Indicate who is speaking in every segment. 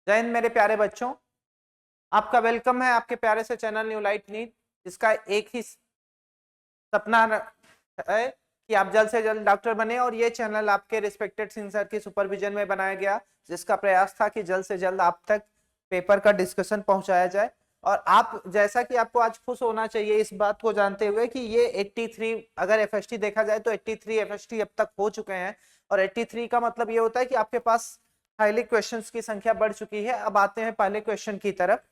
Speaker 1: जय हिंद मेरे प्यारे बच्चों, आपका वेलकम है आपके प्यारे से चैनल न्यू लाइट नीट, जिसका एक ही सपना है कि आप जल्द से जल्द डॉक्टर बने। और ये चैनल आपके रिस्पेक्टेड सिंसर की सुपरविजन में बनाया गया, जिसका प्रयास था कि जल्द से जल्द आप तक पेपर का डिस्कशन पहुंचाया जाए। और आप जैसा कि आपको आज खुश होना चाहिए इस बात को जानते हुए कि ये 83, अगर एफएसटी देखा जाए तो 83 एफएसटी अब तक हो चुके हैं। और 83 का मतलब ये होता है कि आपके पास हाईली क्वेश्चंस की संख्या बढ़ चुकी है। अब आते हैं पहले क्वेश्चन की तरफ।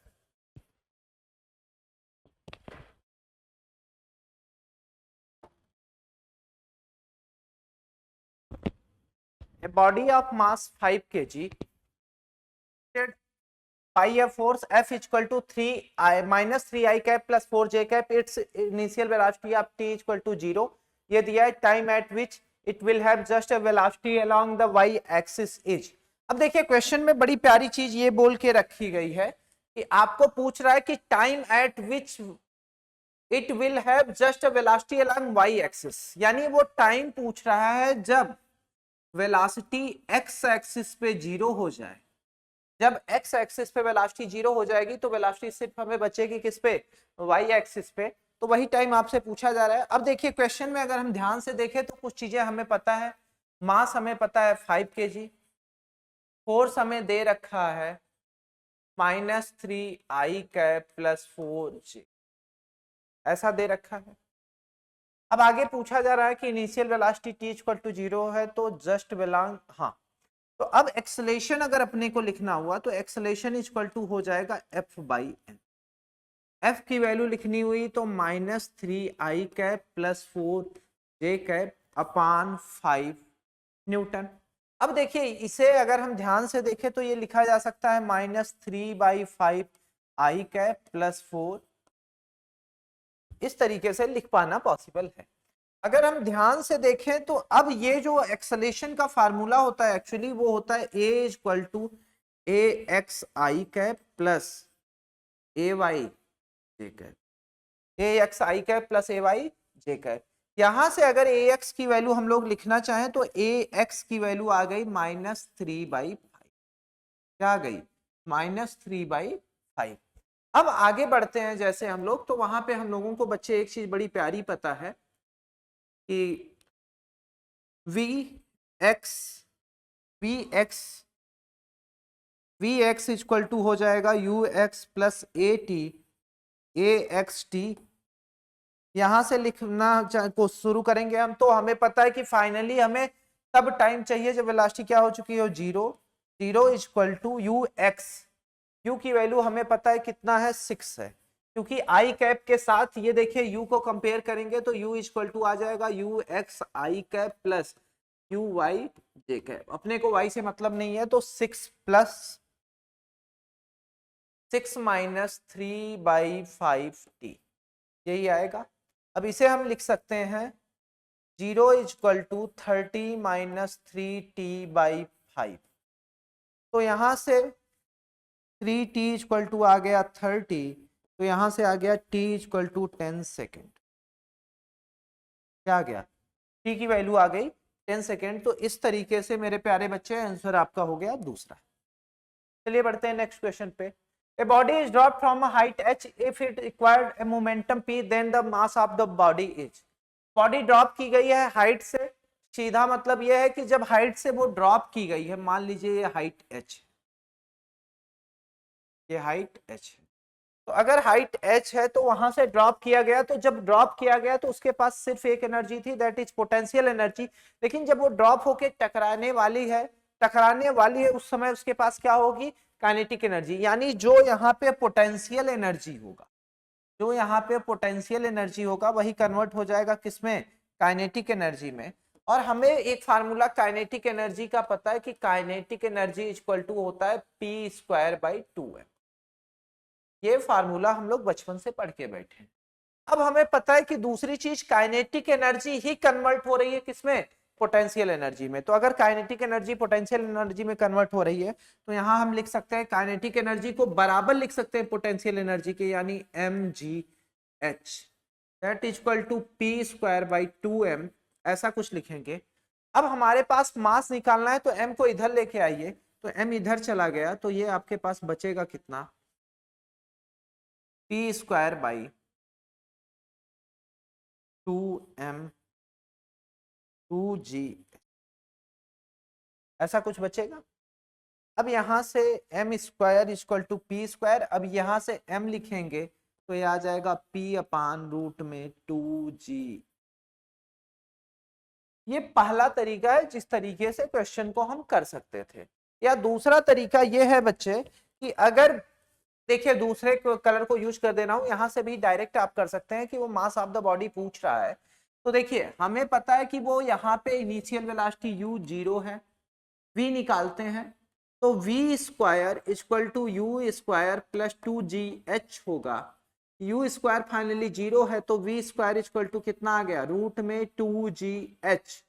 Speaker 1: A body of mass 5 kg by a force F equal to 3I minus 3I cap plus 4J cap, its initial velocity of t equal to 0. ये दिया है time at which it will have just a velocity along the y axis is. अब देखिए question में बड़ी प्यारी चीज ये बोल के रखी गई है कि आपको पूछ रहा है कि time eight which it will have just a velocity along y axis, यानी वो टाइम पूछ रहा है जब वेलोसिटी x एक्सिस पे जीरो हो जाए। जब x एक्सिस पे वेलोसिटी जीरो हो जाएगी तो वेलोसिटी सिर्फ हमें बचेगी किस पे, y एक्सिस पे। तो वही टाइम आपसे पूछा जा रहा है। अब देखिए क्वेश्चन में अगर हम ध्यान से देखें तो कुछ चीजें हमें पता है। मास हमें पता है 5 kg, फोर्स हमें दे रखा है -3I कैप प्लस 4J, ऐसा दे रखा है। अब आगे पूछा जा रहा है कि initial velocity t equal to 0 है, तो जस्ट बिलोंग, हाँ, तो अब एक्सेलेरेशन अगर अपने को लिखना हुआ तो एक्सेलेरेशन इक्वल टू हो जाएगा F/n। F की वैल्यू लिखनी हुई तो -3I cap plus 4J cap upon 5 Newton. अब देखिए इसे अगर हम ध्यान से देखें तो ये लिखा जा सकता है -3/5I कैप प्लस 4, इस तरीके से लिख पाना पॉसिबल है। अगर हम ध्यान से देखें तो अब ये जो एक्सेलेरेशन का फार्मूला होता है एक्चुअली वो होता है A equal to AXI cap plus AY J cap, AXI cap plus AY J cap. यहां से अगर AX की वैल्यू हम लोग लिखना चाहें तो AX की वैल्यू आ गई -3/5, क्या आ गई, -3/5। अब आगे बढ़ते हैं जैसे हम लोग, तो वहां पे हम लोगों को बच्चे एक चीज बड़ी प्यारी पता है कि Vx इक्वल टू हो जाएगा Ux प्लस AXT। यहां से लिखना को शुरू करेंगे हम, तो हमें पता है कि फाइनली हमें तब टाइम चाहिए जब वेलोसिटी क्या हो चुकी हो, 0 इक्वल टू Ux। U की वैल्यू हमें पता है कितना है, 6 है, क्योंकि आई कैप के साथ ये देखिए U को कंपेयर करेंगे तो U इक्वल टू आ जाएगा UXI cap plus UY J cap. अपने को Y से मतलब नहीं है तो 6 प्लस 6 माइनस 3/5T, यही आएगा। अब इसे हम लिख सकते हैं 0 इक्वल टू 30 माइनस 3T/5। तो यहां से 3T इक्वल टू आ गया 30, तो यहां से आ गया T इक्वल टू 10 सेकेंड। क्या आ गया, T की वैल्यू आ गई 10 सेकेंड। तो इस तरीके से मेरे प्यारे बच्चे आंसर आपका हो गया दूसरा। चलिए बढ़ते हैं नेक्स्ट क्वेश्चन पे। A body is dropped from a height h if it required a momentum p, then the mass of the body is। Body drop की गई है हाइट से, सीधा मतलब यह है कि जब हाइट से वो ड्रॉप की गई है, मान लीजिए ये हाइट h, ये हाइट h है, तो अगर हाइट h है तो वहां से ड्रॉप किया गया, तो जब ड्रॉप किया गया तो उसके पास सिर्फ एक एनर्जी थी, दैट इज पोटेंशियल एनर्जी। लेकिन जब वो ड्रॉप होके टकराने वाली है उस समय उसके पास क्या होगी, काइनेटिक एनर्जी। यानी जो यहाँ पे पोटेंशियल एनर्जी होगा, जो यहाँ पे पोटेंशियल एनर्जी होगा वही कन्वर्ट हो जाएगा किसमें, काइनेटिक एनर्जी में। और हमें एक फार्मूला काइनेटिक एनर्जी का पता है कि काइनेटिक एनर्जी इक्वल टू होता है p²/2m। ये फार्मूला हम लोग बचपन से पढ़ के बैठे हैं। अब हमें पता है कि दूसरी चीज काइनेटिक एनर्जी ही कन्वर्ट हो रही है किसमें, पोटेंशियल एनर्जी में। तो अगर काइनेटिक एनर्जी पोटेंशियल एनर्जी में कन्वर्ट हो रही है तो यहां हम लिख सकते हैं काइनेटिक एनर्जी को बराबर लिख सकते हैं पोटेंशियल एनर्जी के, यानी mgh that equal to p²/2m, ऐसा कुछ लिखेंगे। अब हमारे पास मास निकालना है तो m को इधर लेके आइए, तो m इधर चला गया, तो ये आपके पास बचेगा कितना, p square by 2m 2g, ऐसा कुछ बचेगा। अब यहां से m square equal to P square, अब यहां से m लिखेंगे तो ये आ जाएगा p अपान रूट में 2g। ये पहला तरीका है जिस तरीके से क्वेश्चन को हम कर सकते थे। या दूसरा तरीका ये है बच्चे कि अगर देखिए दूसरे कलर को यूज कर देना हूं, यहां से भी डायरेक्ट आप कर सकते हैं कि वो मास ऑफ द बॉडी पूछ रहा है। तो देखिए हमें पता है कि वो यहाँ पे इनिशियल वेलोसिटी u 0 है, v निकालते हैं तो v square equal to U square plus 2gh होगा। u स्क्वायर फाइनली 0 है तो v स्क्वायर इक्वल टू कितना आ गया, रूट में 2gh।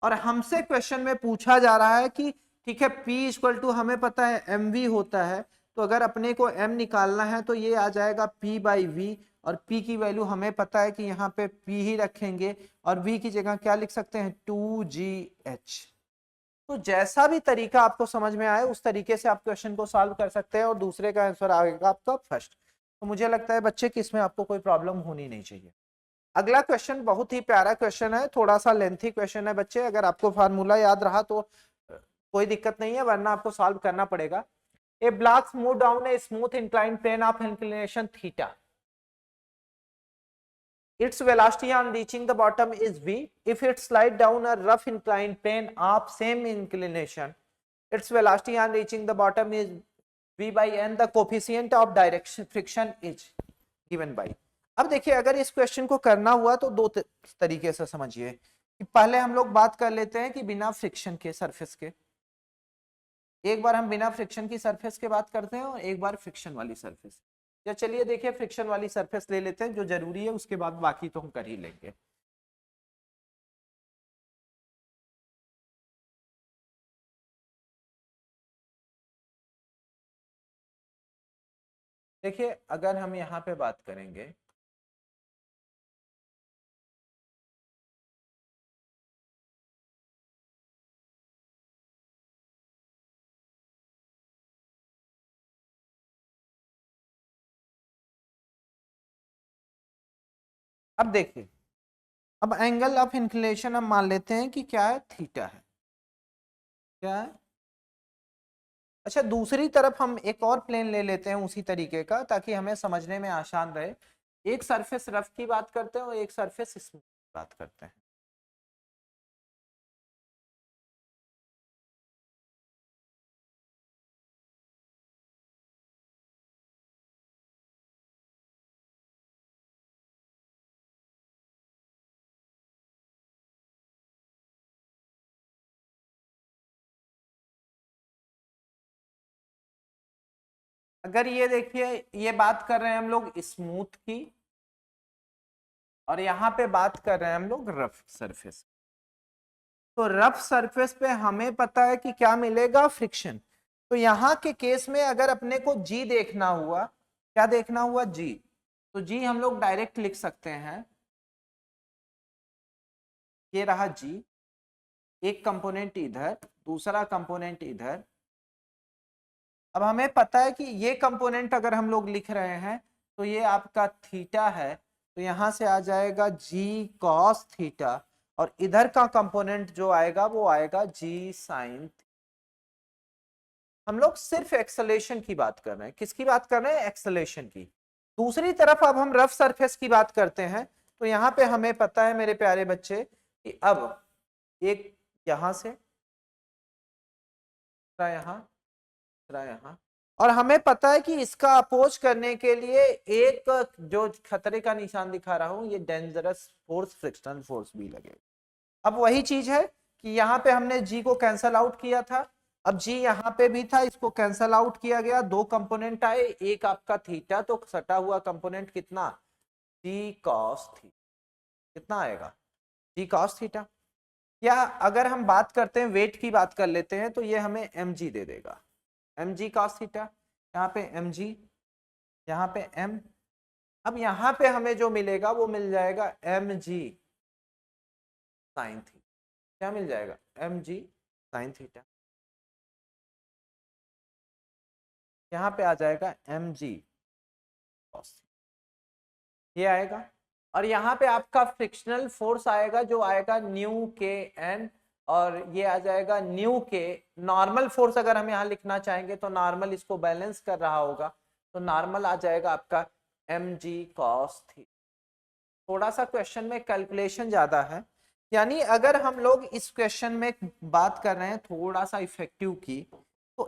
Speaker 1: और हमसे क्वेश्चन में पूछा जा रहा है कि ठीक है p इक्वल टू हमें पता है mv होता है, तो अगर अपने को m निकालना है तो ये आ जाएगा p बाई v, और p की वैल्यू हमें पता है कि यहाँ पे p ही रखेंगे और v की जगह क्या लिख सकते हैं 2gh। तो जैसा भी तरीका आपको समझ में आए उस तरीके से आप क्वेश्चन को सॉल्व कर सकते हैं और दूसरे का आंसर आएगा आपका फर्स्ट। तो मुझे लगता है बच्चे कि इसमें आपको कोई प्रॉब्लम होनी नहीं चाहिए। अगला क्वेश्चन बहुत ही प्यारा क्वेश्चन है, थोड़ा सा लेंथी क्वेश्चन है बच्चे, अगर आपको फार्मूला याद रहा तो कोई दिक्कत नहीं है, वरना आपको सॉल्व करना पड़ेगा। A block move down a smooth incline plane of inclination theta, its velocity on reaching the bottom is v. If it slide down a rough inclined plane of same inclination, its velocity on reaching the bottom is v by n. The coefficient of direction friction is given by। अब देखिए अगर इस question को करना हुआ तो दो तरीके से समझिए कि पहले हम लोग बात कर लेते हैं कि बिना फ्रिक्शन के सरफेस के, एक बार हम बिना फ्रिक्शन की सरफेस के बात करते हैं और एक बार फ्रिक्शन वाली सरफेस। या चलिए देखिए फ्रिक्शन वाली सरफेस ले लेते हैं जो जरूरी है, उसके बाद बाकी तो हम कर ही लेंगे। देखिए अगर हम यहाँ पे बात करेंगे अब देखिए, अब एंगल ऑफ इंक्लिनेशन हम मान लेते हैं कि क्या है, थीटा है। क्या है, अच्छा दूसरी तरफ हम एक और प्लेन ले लेते हैं उसी तरीके का ताकि हमें समझने में आसान रहे। एक सरफेस रफ की बात करते हैं और एक सरफेस स्मूथ की बात करते हैं। अगर ये देखिए ये बात कर रहे हैं हम लोग स्मूथ की और यहाँ पे बात कर रहे हैं हम लोग रफ सरफेस। तो रफ सरफेस पे हमें पता है कि क्या मिलेगा, फ्रिक्शन। तो यहाँ के केस में अगर अपने को जी देखना हुआ, क्या देखना हुआ, जी, तो जी हम लोग डायरेक्ट लिख सकते हैं, ये रहा जी, एक कंपोनेंट इधर दूसरा कंपोनेंट इधर। अब हमें पता है कि ये कंपोनेंट अगर हम लोग लिख रहे हैं तो ये आपका थीटा है, तो यहां से आ जाएगा जी कॉस थीटा, और इधर का कंपोनेंट जो आएगा वो आएगा जी साइन। हम लोग सिर्फ एक्सेलेरेशन की बात कर रहे हैं, किसकी बात कर रहे हैं, एक्सेलेरेशन की। दूसरी तरफ अब हम रफ सरफेस की बात करते हैं, तो यहाँ पे हमें पता है मेरे प्यारे बच्चे कि अब एक यहां से यहाँ यहाँ, और हमें पता है कि इसका अपोज करने के लिए एक जो खतरे का निशान दिखा रहा हूं, ये डेंजरस फोर्स, फ्रिक्शनल फोर्स भी लगेगा। अब वही चीज है कि यहाँ पे हमने जी को कैंसल आउट किया था, अब जी यहाँ पे भी था, इसको कैंसल आउट किया गया, दो कंपोनेंट आए, एक आपका थीटा, तो सटा हुआ कंपोनेंट कितना, जी कॉस थीटा, कितना आएगा, जी कॉस थीटा। या अगर हम बात करते हैं वेट की बात कर लेते हैं तो ये हमें एम जी दे देगा, एम जी कॉस थीटा, यहाँ पे एम जी, यहाँ पे एम। अब यहाँ पे हमें जो मिलेगा वो मिल जाएगा एम जी साइन थीटा, क्या मिल जाएगा, एम जी साइन थीटा। यहाँ पे आ जाएगा mg cos, ये आएगा। और यहाँ पे आपका फ्रिक्शनल फोर्स आएगा जो आएगा न्यू के एन, और ये आ जाएगा न्यू के नॉर्मल फोर्स। अगर हम यहाँ लिखना चाहेंगे तो नॉर्मल इसको बैलेंस कर रहा होगा, तो नॉर्मल आ जाएगा आपका mg cos थी। थोड़ा सा क्वेश्चन में कैलकुलेशन ज्यादा है, यानी अगर हम लोग इस क्वेश्चन में बात कर रहे हैं थोड़ा सा इफेक्टिव की, तो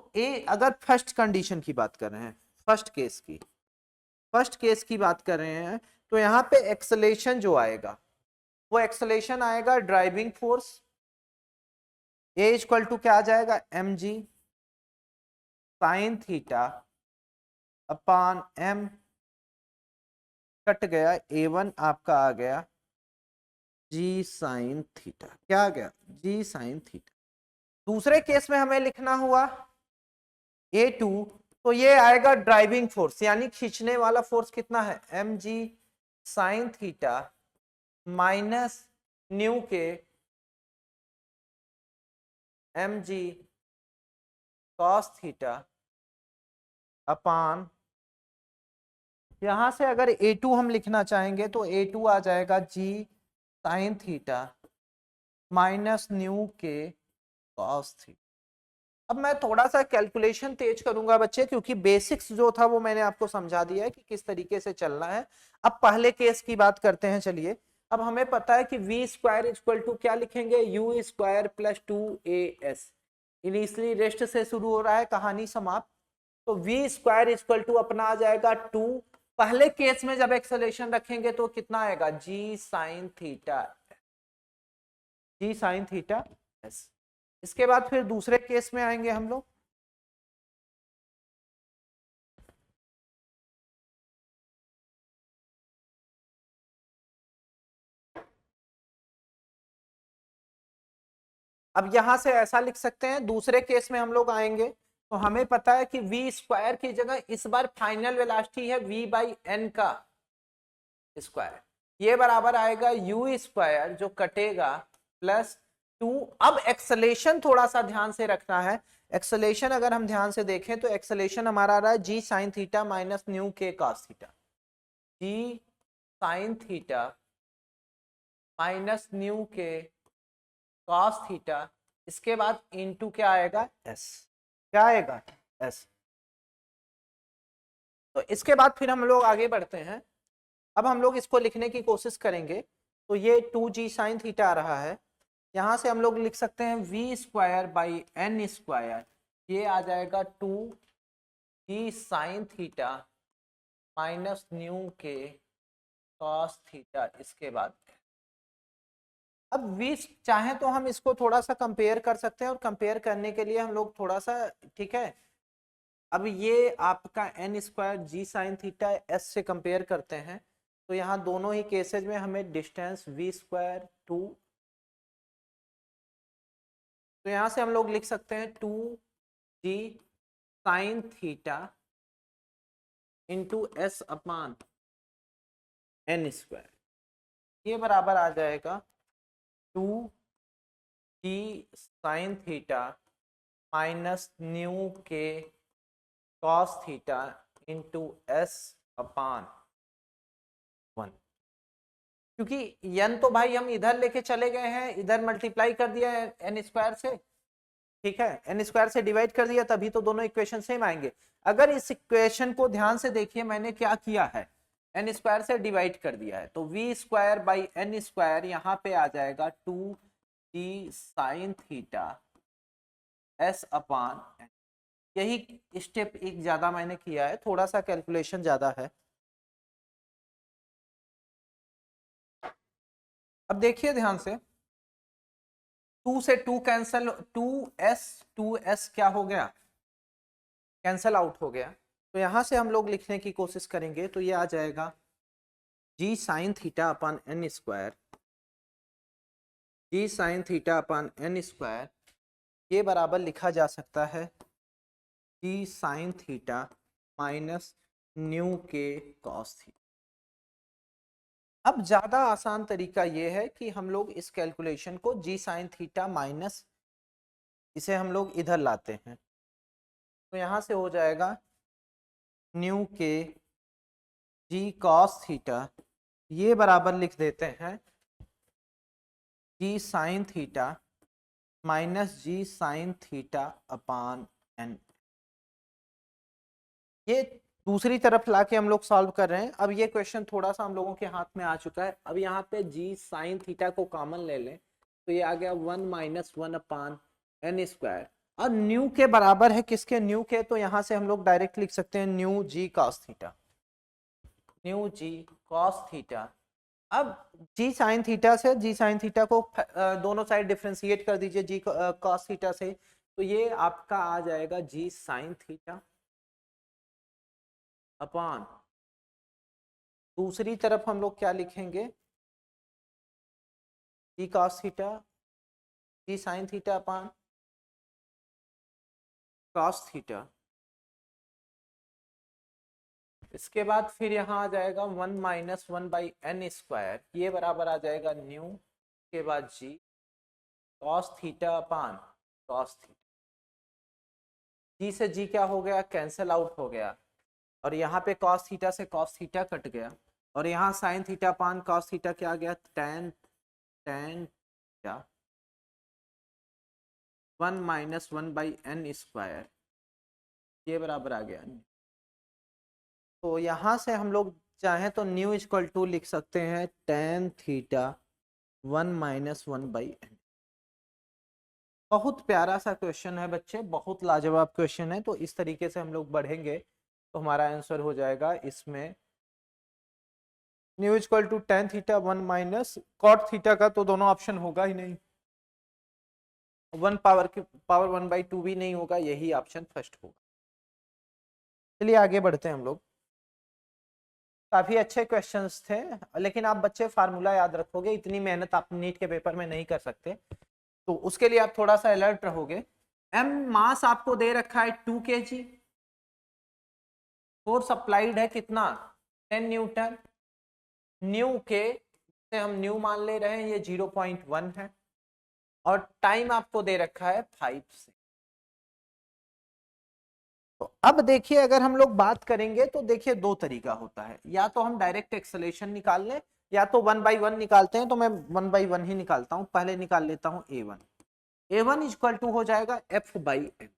Speaker 1: अगर फर्स्ट कंडीशन की बात कर रहे हैं, फर्स्ट केस की बात कर रहे हैं, तो यहाँ पे एक्सेलेरेशन जो आएगा वो एक्सेलेरेशन आएगा driving force, A equal to क्या आ जाएगा mg sine theta upon m, cut गया a1 आपका आ गया g साइन थीटा, क्या आ गया g साइन थीटा। दूसरे केस में हमें लिखना हुआ a2, तो ये आएगा ड्राइविंग फोर्स यानी खींचने वाला फोर्स कितना है mg sine theta minus new के mg cos थीटा अपान, यहां से अगर a2 हम लिखना चाहेंगे तो a2 आ जाएगा g sign theta minus new के cos थीटा। अब मैं थोड़ा सा कैलकुलेशन तेज करूंगा बच्चे, क्योंकि बेसिक्स जो था वो मैंने आपको समझा दिया है कि किस तरीके से चलना है। अब पहले केस की बात करते हैं, चलिए। अब हमें पता है कि वी स्क्वायर इक्वल टू क्या लिखेंगे, you square plus 2as। Initially rest से शुरू हो रहा है, कहानी समाप्त। तो वी स्क्वायर इक्वल टू अपना आ जाएगा 2। पहले केस में जब एक्सेलरेशन रखेंगे तो कितना आएगा जी sine theta, g sine theta S. इसके बाद फिर दूसरे केस में आएंगे हम लोग। अब यहां से ऐसा लिख सकते हैं, दूसरे केस में हम लोग आएंगे तो हमें पता है कि v स्क्वायर की जगह इस बार फाइनल वेलोसिटी है v बाई एन का स्क्वायर, ये बराबर आएगा u स्क्वायर जो कटेगा प्लस 2। अब एक्सेलेरेशन थोड़ा सा ध्यान से रखना है। एक्सेलेरेशन अगर हम ध्यान से देखें तो एक्सेलेरेशन हमारा आ रहा है जी साइन थीटा माइनस न्यू के cos theta, g sine theta minus new के कॉस थीटा। इसके बाद इनटू क्या आएगा एस, क्या आएगा एस। तो इसके बाद फिर हम लोग आगे बढ़ते हैं। अब हम लोग इसको लिखने की कोशिश करेंगे, तो ये 2g साइन थीटा आ रहा है, यहां से हम लोग लिख सकते हैं v square by N square, ये आ जाएगा 2g sine theta minus new के कॉस थीटा। इसके बाद अब v चाहे तो हम इसको थोड़ा सा कंपेयर कर सकते हैं, और कंपेयर करने के लिए हम लोग थोड़ा सा, ठीक है, अब ये आपका एन स्क्वायर जी साइन थीटा एस से कंपेयर करते हैं, तो यहाँ दोनों ही केसेस में हमें डिस्टेंस v स्क्वायर 2, तो यहाँ से हम लोग लिख सकते हैं 2g sine theta into S upon N square, ये बराबर आ जाएगा 2g sine theta minus new के cos theta into S upon 1। क्योंकि n तो भाई हम इधर लेके चले गए हैं, इधर मल्टीप्लाई कर दिया है एन स्क्वायर से, ठीक है, एन स्क्वायर से डिवाइड कर दिया, तभी तो दोनों इक्वेशन सेम आएंगे। अगर इस इक्वेशन को ध्यान से देखिए, मैंने क्या किया है, एन स्क्वायर से डिवाइड कर दिया है, तो V square by N square यहाँ पे आ जाएगा 2g sine theta S upon N. यही स्टेप एक ज्यादा मैंने किया है, थोड़ा सा कैलकुलेशन ज्यादा है। अब देखिए ध्यान से, 2 से 2 कैंसल, 2s क्या हो गया, कैंसल आउट हो गया। तो यहां से हम लोग लिखने की कोशिश करेंगे, तो ये आ जाएगा जी साइन थीटा अपन एन स्क्वायर, जी साइन थीटा अपन एन स्क्वायर, ये बराबर लिखा जा सकता है जी साइन थीटा माइनस न्यू के कॉस थीटा। अब ज्यादा आसान तरीका ये है कि हम लोग इस कैलकुलेशन को जी साइन थीटा माइनस, इसे हम लोग इधर लाते हैं, तो यहां से हो जाएगा न्यू के जी कॉस थीटा, ये बराबर लिख देते हैं जी साइन थीटा माइनस जी साइन थीटा अपान एन। ये दूसरी तरफ लाके हम लोग सॉल्व कर रहे हैं। अब ये क्वेश्चन थोड़ा सा हम लोगों के हाथ में आ चुका है। अब यहाँ पे जी साइन थीटा को कॉमन ले लें तो ये आ गया 1 माइनस 1 अपान एन स्क्वायर, और न्यू के बराबर है किसके, न्यू के, तो यहाँ से हम लोग डायरेक्ट लिख सकते हैं न्यू जी कॉस थीटा, न्यू जी कॉस थीटा। अब जी साइन थीटा से जी साइन थीटा को दोनों साइड डिफ्रेंशिएट कर दीजिए जी कॉस थीटा से, तो ये आपका आ जाएगा जी साइन थीटा अपान, दूसरी तरफ हम लोग क्या लिखेंगे, g cos theta g sine theta upon cos theta. इसके बाद फिर यहाँ आ जाएगा 1 माइनस 1 बाई एन स्क्वायर, ये बराबर आ जाएगा न्यू के बाद जी cos theta upon cos theta. जी से जी क्या हो गया, कैंसिल आउट हो गया, और यहाँ पे कॉस थीटा से कॉस थीटा कट गया, और यहाँ sine theta upon cos theta क्या आ गया, tan tan theta 1 minus 1 by N square, ये बराबर आ गया। तो यहाँ से हम लोग चाहें तो न्यू इक्वल टू लिख सकते हैं tan theta 1 minus 1 by N. बहुत प्यारा सा क्वेश्चन है बच्चे, बहुत लाजवाब क्वेश्चन है। तो इस तरीके से हम लोग बढ़ेंगे तो हमारा आंसर हो जाएगा इसमें nu equal to tan theta 1 minus cot theta का तो दोनों ऑप्शन होगा ही नहीं, 1 पावर 1/2 भी नहीं होगा, यही ऑप्शन फर्स्ट होगा। चलिए आगे बढ़ते हैं हम लोग। काफी अच्छे क्वेश्चंस थे, लेकिन आप बच्चे फार्मूला याद रखोगे, इतनी मेहनत आप नीट के पेपर में नहीं कर सकते, तो उसके लिए आप थोड़ा सा अलर्ट रहोगे। एम मास आपको दे रखा है 2 kg, फोर्स अप्लाइड है कितना 10 न्यूटन, न्यू के से हम न्यू मान ले रहे हैं ये 0.1 है, और टाइम आपको दे रखा है 5 से। तो अब देखिए अगर हम लोग बात करेंगे तो देखिए दो तरीका होता है, या तो हम डायरेक्ट एक्सेलरेशन निकाल लें, या तो 1/1 निकालते हैं, तो मैं 1/1 ही निकालता हूं। पहले निकाल लेता हूं A1 इक्वल टू हो जाएगा F/m।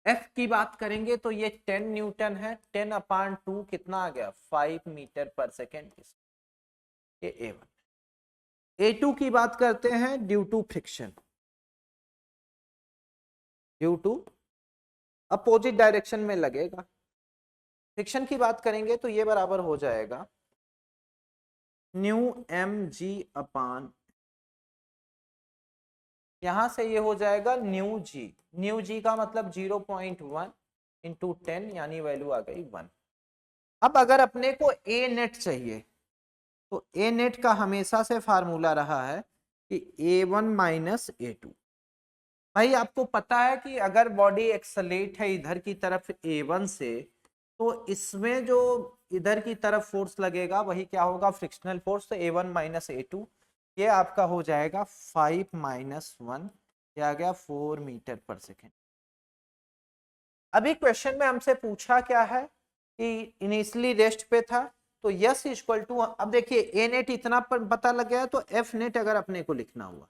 Speaker 1: F की बात करेंगे तो ये 10 न्यूटन है, 10/2 कितना आ गया 5 मीटर पर सेकेंड, ये A1। A2 की बात करते हैं due to friction, due to opposite direction में लगेगा। फ्रिक्शन की बात करेंगे तो ये बराबर हो जाएगा न्यू mg अपान, यहां से ये हो जाएगा न्यू जी का मतलब 0.1 इंटू 10 यानी वैल्यू आ गई 1। अब अगर अपने को ए नेट चाहिए तो ए नेट का हमेशा से फार्मूला रहा है कि A1 माइनस A2। भाई आपको पता है कि अगर बॉडी एक्सलेट है इधर की तरफ A1 से, तो इसमें जो इधर की तरफ फोर्स लगेगा वही क्या होगा, फ्रिक्शनल फोर्स। तो A1 माइनस A2 ये आपका हो जाएगा 5 माइनस 1, ये आ गया 4 मीटर पर सेकेंड। अभी क्वेश्चन में हमसे पूछा क्या है कि इनिशियली रेस्ट पे था, तो यस इक्वल टू, अब देखिए ए नेट इतना पर पता लग गया, तो एफ नेट अगर अपने को लिखना हुआ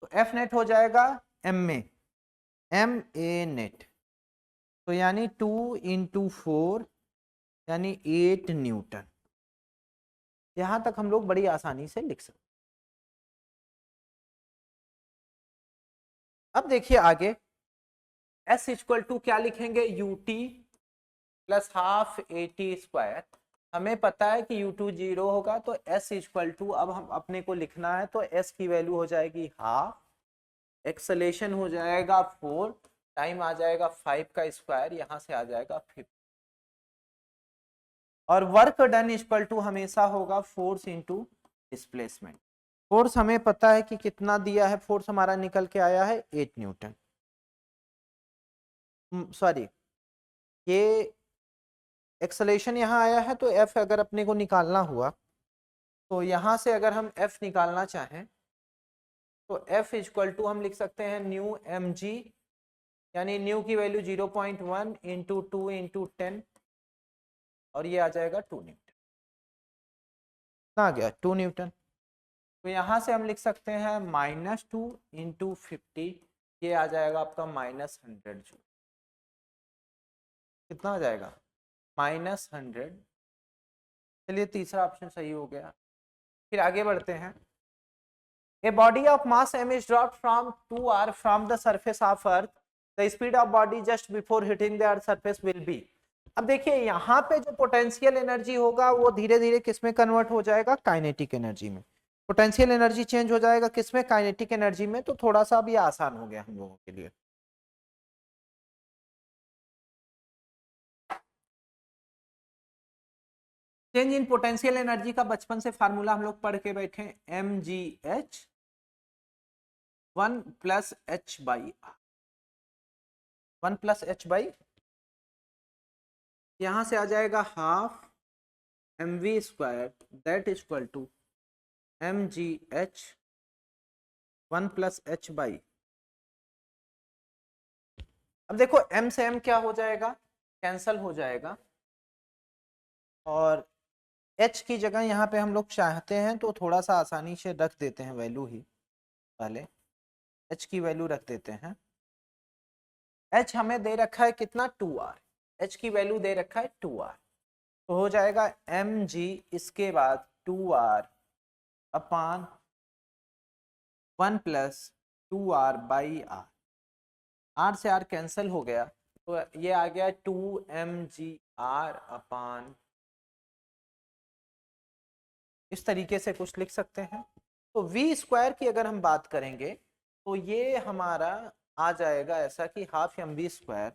Speaker 1: तो एफ नेट हो जाएगा एम ए नेट, तो यानी 2 इंटू 4 यानी 8 न्यूटन। यहां तक हम लोग बड़ी आसानी से लिख सकते। अब देखिए आगे एस इक्वल टू क्या लिखेंगे, UT plus half AT square. हमें पता है कि U2 0 होगा, तो S इक्वल टू अब हम अपने को लिखना है, तो S की वैल्यू हो जाएगी हाफ, एक्सेलेरेशन हो जाएगा 4, टाइम आ जाएगा 5 का स्क्वायर, यहां से आ जाएगा 50, और वर्क डन इक्वल टू हमेशा होगा फोर्स इंटू डिस्प्लेसमेंट। फोर्स हमें पता है कि कितना दिया है, फोर्स हमारा निकल के आया है 8 न्यूटन, सॉरी ये एक्सेलेरेशन यहाँ आया है, तो F अगर अपने को निकालना हुआ तो यहाँ से अगर हम F निकालना चाहें तो F इक्वल टू हम लिख सकते हैं न्यू mg, यानी न्यू की वैल्यू 0.1 इंटू 2 इंटू 10 और ये आ जाएगा 2 न्यूटन। कितना आ गया 2 न्यूटन। तो यहाँ से हम लिख सकते हैं -2 × 50, ये आ जाएगा आपका -100 जूल। कितना आ जाएगा -100। चलिए तीसरा ऑप्शन सही हो गया। फिर आगे बढ़ते हैं। A body of mass m is dropped from 2r from the surface of earth. The speed of body just before hitting the earth surface will be। अब देखिए यहाँ पे जो पोटेंशियल एनर्जी होगा वो धीरे धीरे किस में कन्वर्ट हो जाएगा, काइनेटिक एनर्जी में। पोटेंशियल एनर्जी चेंज हो जाएगा किस में, काइनेटिक एनर्जी में। तो थोड़ा सा भी आसान हो गया हम लोगों के लिए। चेंज इन पोटेंशियल एनर्जी का बचपन से फार्मूला हम लोग पढ़ के बैठे, mgh 1 + h/r। 1 + h/, यहां से आ जाएगा 1/2 mv² that is equal to mgh 1 + h/। अब देखो m से m क्या हो जाएगा, कैंसल हो जाएगा, और h की जगह यहाँ पे हम लोग चाहते हैं तो थोड़ा सा आसानी से रख देते हैं वैल्यू ही, पहले h की वैल्यू रख देते हैं। h हमें दे रखा है कितना 2r, h की वैल्यू दे रखा है 2r, तो हो जाएगा mg इसके बाद 2r अपॉन 1 + 2r/r। r से r कैंसिल हो गया तो ये आ गया 2mgr अपॉन, इस तरीके से कुछ लिख सकते हैं। तो v² की अगर हम बात करेंगे तो ये हमारा आ जाएगा ऐसा कि 1/2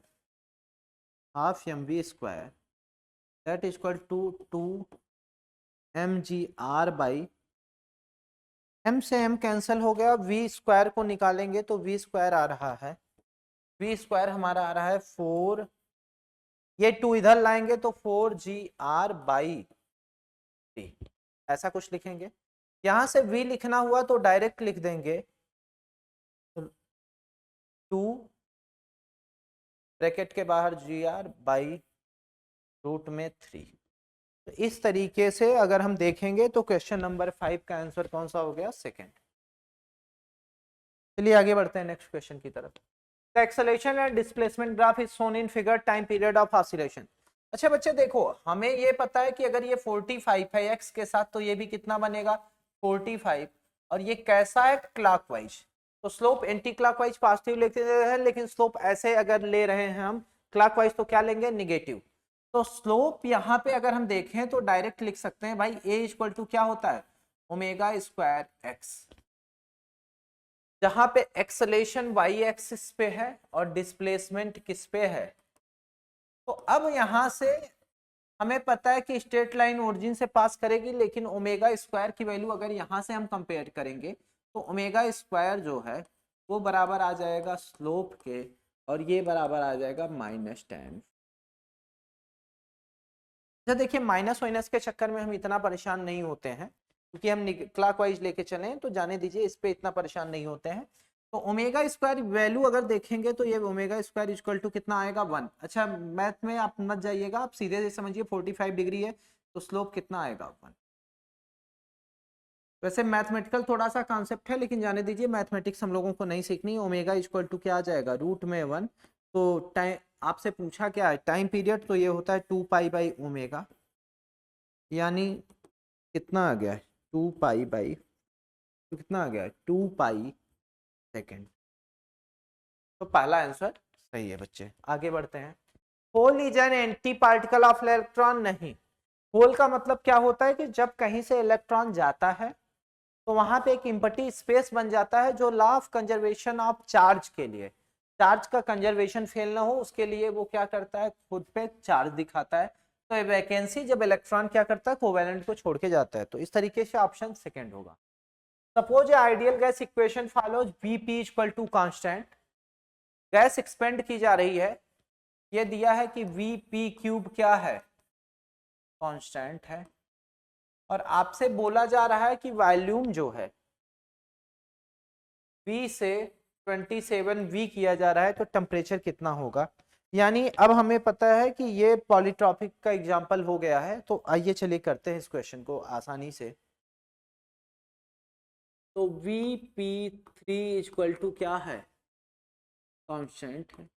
Speaker 1: mv² that is equal to 2mgr/, m से m कैंसिल हो गया, v² को निकालेंगे तो v² आ रहा है, v² हमारा आ रहा है 4, ये 2 इधर लाएंगे तो 4gr/3, ऐसा कुछ लिखेंगे। यहां से v लिखना हुआ तो डायरेक्ट लिख देंगे 2 ब्रैकेट के बाहर gr/√3। तो इस तरीके से अगर हम देखेंगे तो क्वेश्चन नंबर 5 का आंसर कौन सा हो गया, सेकंड। चलिए आगे बढ़ते हैं नेक्स्ट क्वेश्चन की तरफ। The acceleration and displacement graph is shown in figure time period of oscillation. अच्छा बच्चे देखो, हमें ये पता है कि अगर ये 45 है x के साथ तो ये भी कितना बनेगा 45, और ये कैसा है क्लॉकवाइज, तो स्लोप एंटी क्लॉकवाइज पॉजिटिव लेते हैं, लेकिन स्लोप ऐसे अगर ले रहे हैं हम क्लॉकवाइज तो क्या लेंगे, नेगेटिव। तो स्लोप यहाँ पे अगर हम देखें तो डायरेक्ट लिख सकते हैं भाई a इक्वल टू क्या होता है ω² x, जहां पे एक्सेलेरेशन y एक्सिस पे है और डिस्प्लेसमेंट किस पे है। तो अब यहां से हमें पता है कि स्ट्रेट लाइन ओरिजिन से पास करेगी, लेकिन ω² की वैल्यू अगर यहां से हम कंपेयर करेंगे तो ω² जो है वो बराबर आ जाएगा स्लोप के, और ये बराबर आ जाएगा -tan। देखिए माइनस वाइनस के चक्कर में हम इतना परेशान नहीं होते हैं, क्योंकि हम क्लॉकवाइज लेके चले तो जाने दीजिए, इस पे इतना परेशान नहीं होते हैं। तो ω² वैल्यू अगर देखेंगे तो ये ω² इक्वल टू कितना आएगा 1। अच्छा मैथ में आप मत जाइएगा, आप सीधे से समझिए 45 डिग्री है तो स्लोप कितना आएगा 1। वैसे मैथमेटिकल थोड़ा सा कॉन्सेप्ट है, लेकिन जाने दीजिए, मैथमेटिक्स हम लोगों को नहीं सीखनी। ओमेगा इक्वल टू क्या आ जाएगा √1। तो टाइम आपसे पूछा क्या है टाइम पीरियड, तो ये होता है 2π/ω, यानी कितना आ गया है 2π/, तो कितना आ गया है 2π सेकेंड। तो पहला आंसर सही है बच्चे। आगे बढ़ते हैं। Hole is an anti particle of electron, नहीं। होल का मतलब क्या होता है कि जब कहीं से इलेक्ट्रॉन जाता है तो वहां पे एक एम्प्टी स्पेस बन जाता है, जो law of conservation of charge के लिए, चार्ज का कंजर्वेशन फेल ना हो उसके लिए वो क्या करता है, खुद पे चार्ज दिखाता है। तो वैकेंसी जब इलेक्ट्रॉन क्या करता है, कोवेलेंट को छोड़ के जाता है। तो इस तरीके से ऑप्शन सेकंड होगा। Suppose ideal gas equation follows Vp equal to constant, gas expand की जा रही है, ये दिया है कि Vp³ क्या है, कांस्टेंट है, और आपसे बोला जा रहा है कि वॉल्यूम जो है V से 27 V किया जा रहा है, तो टेम्परेचर कितना होगा। यानी अब हमें पता है कि ये पॉलीट्रॉपिक का एग्जाम्पल हो गया है। तो आइए चलिए करते हैं इस क्वेश्चन को आसानी से। तो Vp3 इक्वल टू क्या है, कांस्टेंट है।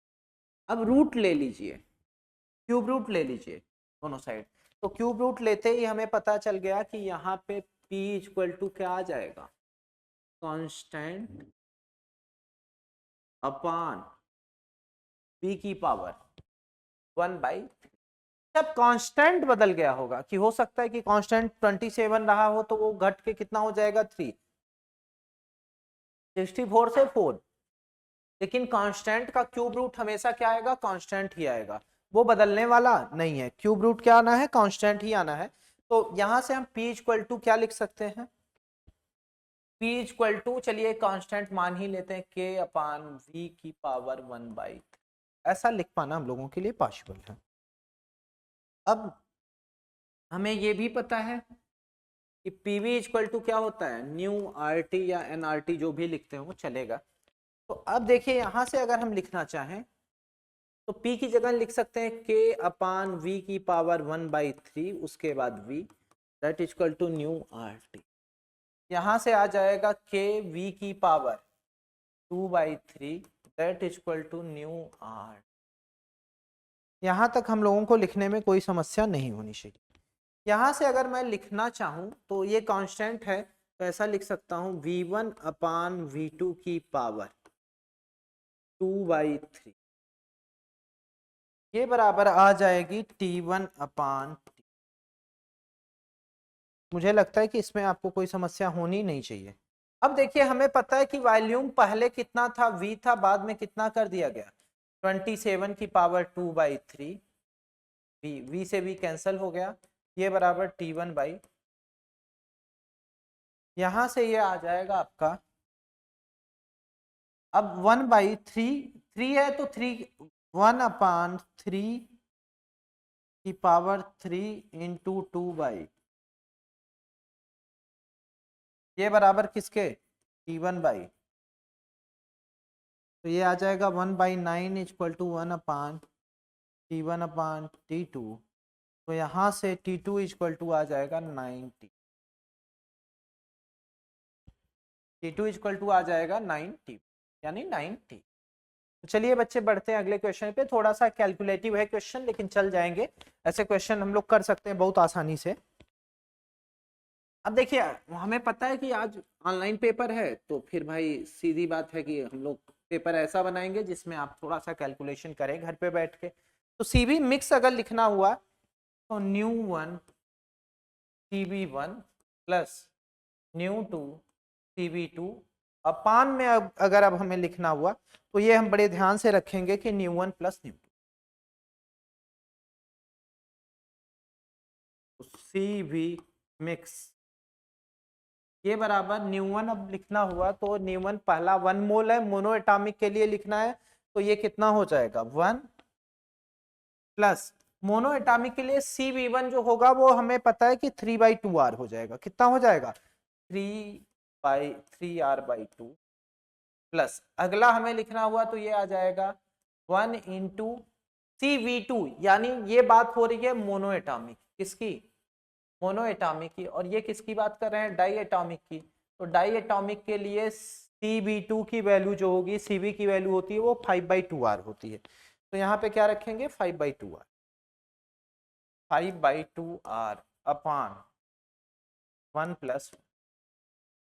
Speaker 1: अब रूट ले लीजिए, क्यूब रूट ले लीजिए दोनों साइड। तो क्यूब रूट लेते ही हमें पता चल गया कि यहाँ पे P इक्वल टू क्या आ जाएगा, कांस्टेंट अपान P की पावर 1/। जब कांस्टेंट बदल गया होगा, कि हो सकता है कि कांस्टेंट 27 रहा हो तो वो घट के कितना हो जाएगा 3, 64 से 4। लेकिन कांस्टेंट का क्यूब रूट हमेशा क्या आएगा, कांस्टेंट ही आएगा, वो बदलने वाला नहीं है। क्यूब रूट क्या आना है, कांस्टेंट ही आना है। तो यहां से हम P इक्वल टू क्या लिख सकते हैं, P इक्वल टू, चलिए कांस्टेंट मान ही लेते हैं, K अपान V की पावर 1/। ऐसा लिख पाना हम लोगों के लिए पॉसिबल है। अब हमें ये भी पता है कि PV इक्वल टू क्या होता है, न्यू RT या NRT, जो भी लिखते हैं वो चलेगा। तो अब देखिए यहां से अगर हम लिखना चाहें तो P की जगह लिख सकते हैं K अपान V की पावर 1/3, उसके बाद V, that equal to nu RT। यहां से आ जाएगा K V की power 2/3, that equal to nu R। यहां तक हम लोगों को लिखने में कोई समस्या नहीं होनी चाहिए। यहां से अगर मैं लिखना चाहूं तो ये कांस्टेंट है, तो ऐसा लिख सकता हूं V1 अपान V2 की पावर 2/3, ये बराबर आ जाएगी T1 अपान T। मुझे लगता है कि इसमें आपको कोई समस्या होनी नहीं चाहिए। अब देखिए हमें पता है कि वॉल्यूम पहले कितना था, V था, बाद में कितना कर दिया गया, 27 की पावर 2/3। V से V कैंसिल हो गया, ये बराबर T1/, यहां से ये आ जाएगा आपका, अब 1/3, 3 है तो 1/3 की पावर 3 इंटू 2/, ये बराबर किसके, T1/। तो ये आ जाएगा 1/9 इक्वल टू 1/T1/T2। तो यहाँ से T2 इक्वल टू आ जाएगा 90, T2 इक्वल टू आ जाएगा 90, यानी 90। तो चलिए बच्चे बढ़ते हैं अगले क्वेश्चन पे। थोड़ा सा कैलकुलेटिव है क्वेश्चन, लेकिन चल जाएंगे, ऐसे क्वेश्चन हम लोग कर सकते हैं बहुत आसानी से। अब देखिए हमें पता है कि आज ऑनलाइन पेपर है, तो फिर भाई सीधी बात है कि हम लोग पेपर ऐसा बनाएंगे जिसमें आप थोड़ा सा कैलकुलेशन करें घर पे बैठ के। तो सीबी मिक्स अगर लिखना हुआ तो न्यू1 CB1 प्लस न्यू2 CB2 अपान में, अगर अब हमें लिखना हुआ तो ये हम बड़े ध्यान से रखेंगे कि न्यू1 प्लस न्यू2, CB मिक्स, ये बराबर न्यू1। अब लिखना हुआ तो न्यू1 पहला 1 मोल है, मोनो एटॉमिक के लिए लिखना है, तो ये कितना हो जाएगा 1 प्लस मोनो एटॉमिक के लिए CB1 जो होगा वो हमें पता है कि 3/2R हो जाएगा। कितना हो जाएगा, 3/3R/2 प्लस अगला हमें लिखना हुआ तो ये आ जाएगा 1 इंटू CV2, यानी ये बात हो रही है मोनो एटॉमिक, किसकी, मोनो एटॉमिक की। और ये किसकी बात कर रहे हैं, डाई एटॉमिक की। तो डाई एटॉमिक के लिए CB2 की वैल्यू जो होगी, CB की वैल्यू होती है वो 5/2R होती है। तो यहाँ पे क्या रखेंगे 5/2R, 5/2R अपान 1 प्लस,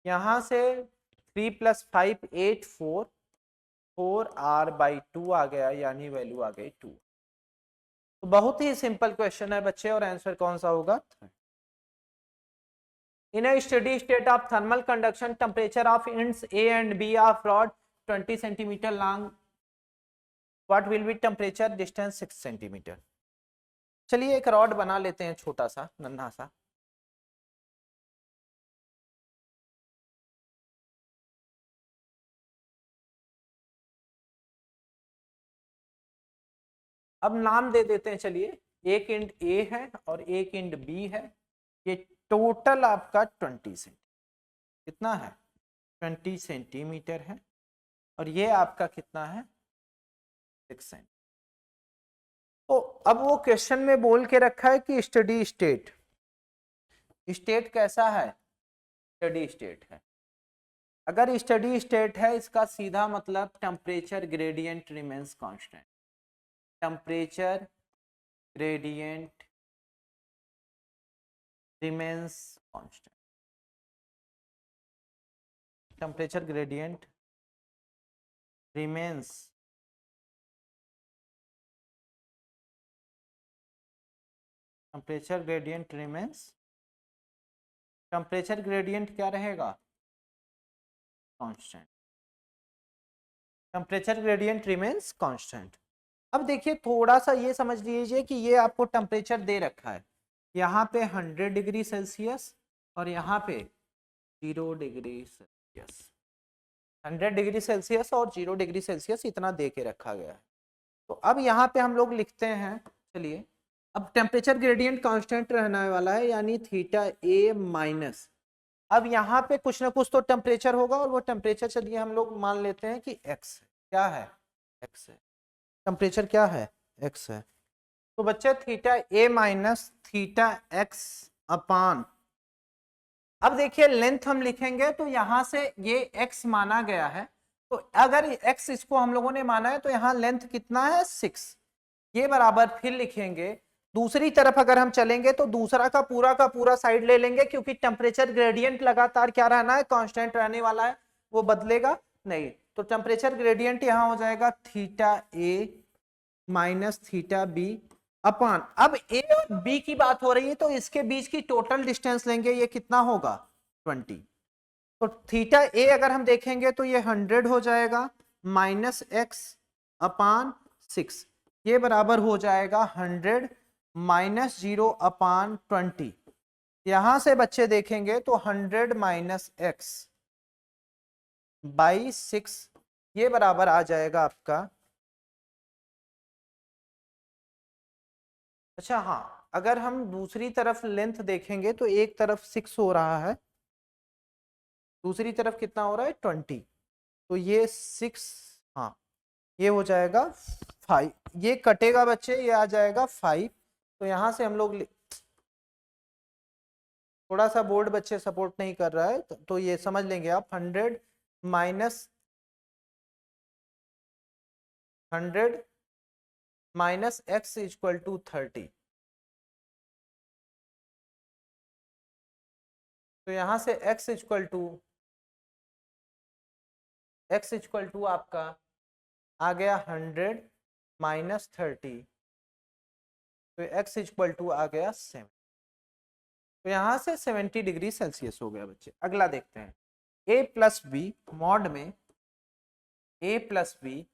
Speaker 1: यहाँ से 3 + 5 8 4R/2 आ गया, यानी वैल्यू आ गई 2। तो बहुत ही सिंपल क्वेश्चन है बच्चे, और आंसर कौन सा होगा। In a steady state of thermal conduction, temperature of ends A and B of rod 20 centimeter long, what will be temperature, distance 6 centimeter। चलिए एक रॉड बना लेते हैं छोटा सा नन्हा सा। अब नाम दे देते हैं, चलिए एक एंड ए है और एक एंड बी है। ये टोटल आपका 20 सेंटीमीटर, कितना है 20 सेंटीमीटर है, और ये आपका कितना है 6 सेंटीमीटर। तो अब वो क्वेश्चन में बोल के रखा है कि स्टडी स्टेट, स्टेट कैसा है, स्टडी स्टेट है। अगर स्टडी स्टेट है इसका सीधा मतलब temperature gradient remains constant, temperature gradient remains constant, temperature gradient remains temperature gradient remains, temperature gradient क्या रहेगा, constant, temperature gradient remains constant. अब देखिए थोड़ा सा ये समझ लीजिए कि ये आपको टेम्परेचर दे रखा है, यहाँ पे 100 डिग्री सेल्सियस और यहाँ पे 0 डिग्री सेल्सियस, 100 डिग्री सेल्सियस और 0 डिग्री सेल्सियस इतना दे के रखा गया है। तो अब यहाँ पे हम लोग लिखते हैं, चलिए अब टेम्परेचर ग्रेडियंट कांस्टेंट रहने वाला है यानी थीटा ए माइनस, अब यहाँ पे कुछ ना कुछ तो टेम्परेचर होगा और वो टेम्परेचर चलिए हम लोग मान लेते हैं कि एक्स है, क्या है, एक्स है, टेम्परेचर क्या है, एक्स है। तो बच्चे थीटा ए माइनस थीटा एक्स अपान, अब देखिए लेंथ हम लिखेंगे तो यहां से ये x माना गया है, तो अगर x इसको हम लोगों ने माना है तो यहाँ लेंथ कितना है 6, ये बराबर फिर लिखेंगे दूसरी तरफ अगर हम चलेंगे तो दूसरा का पूरा साइड ले लेंगे क्योंकि टेम्परेचर ग्रेडियंट लगातार क्या रहना है, कांस्टेंट रहने वाला है, वो बदलेगा नहीं। तो टेम्परेचर ग्रेडियंट यहाँ हो जाएगा थीटा ए माइनस थीटा बी अपान, अब ए और बी की बात हो रही है तो इसके बीच की टोटल डिस्टेंस लेंगे, ये कितना होगा 20। तो थीटा ए अगर हम देखेंगे तो ये 100 हो जाएगा माइनस एक्स अपान 6, ये बराबर हो जाएगा 100 माइनस 0 अपान 20। यहां से बच्चे देखेंगे तो 100 माइनस एक्स बाई 6, ये बराबर आ जाएगा आपका, अच्छा हाँ अगर हम दूसरी तरफ लेंथ देखेंगे तो एक तरफ 6 हो रहा है, दूसरी तरफ कितना हो रहा है 20, तो ये 6, हाँ ये हो जाएगा 5, ये कटेगा बच्चे, ये आ जाएगा 5। तो यहां से हम लोग थोड़ा सा बोर्ड बच्चे सपोर्ट नहीं कर रहा है तो ये समझ लेंगे आप 100 minus 100 minus X equal to 30, तो यहां से x इक्वल टू आपका आ गया 100 माइनस 30, तो x इक्वल टू आ गया 7, तो यहां से 70 डिग्री सेल्सियस हो गया बच्चे। अगला देखते हैं a प्लस बी मॉड में a प्लस बी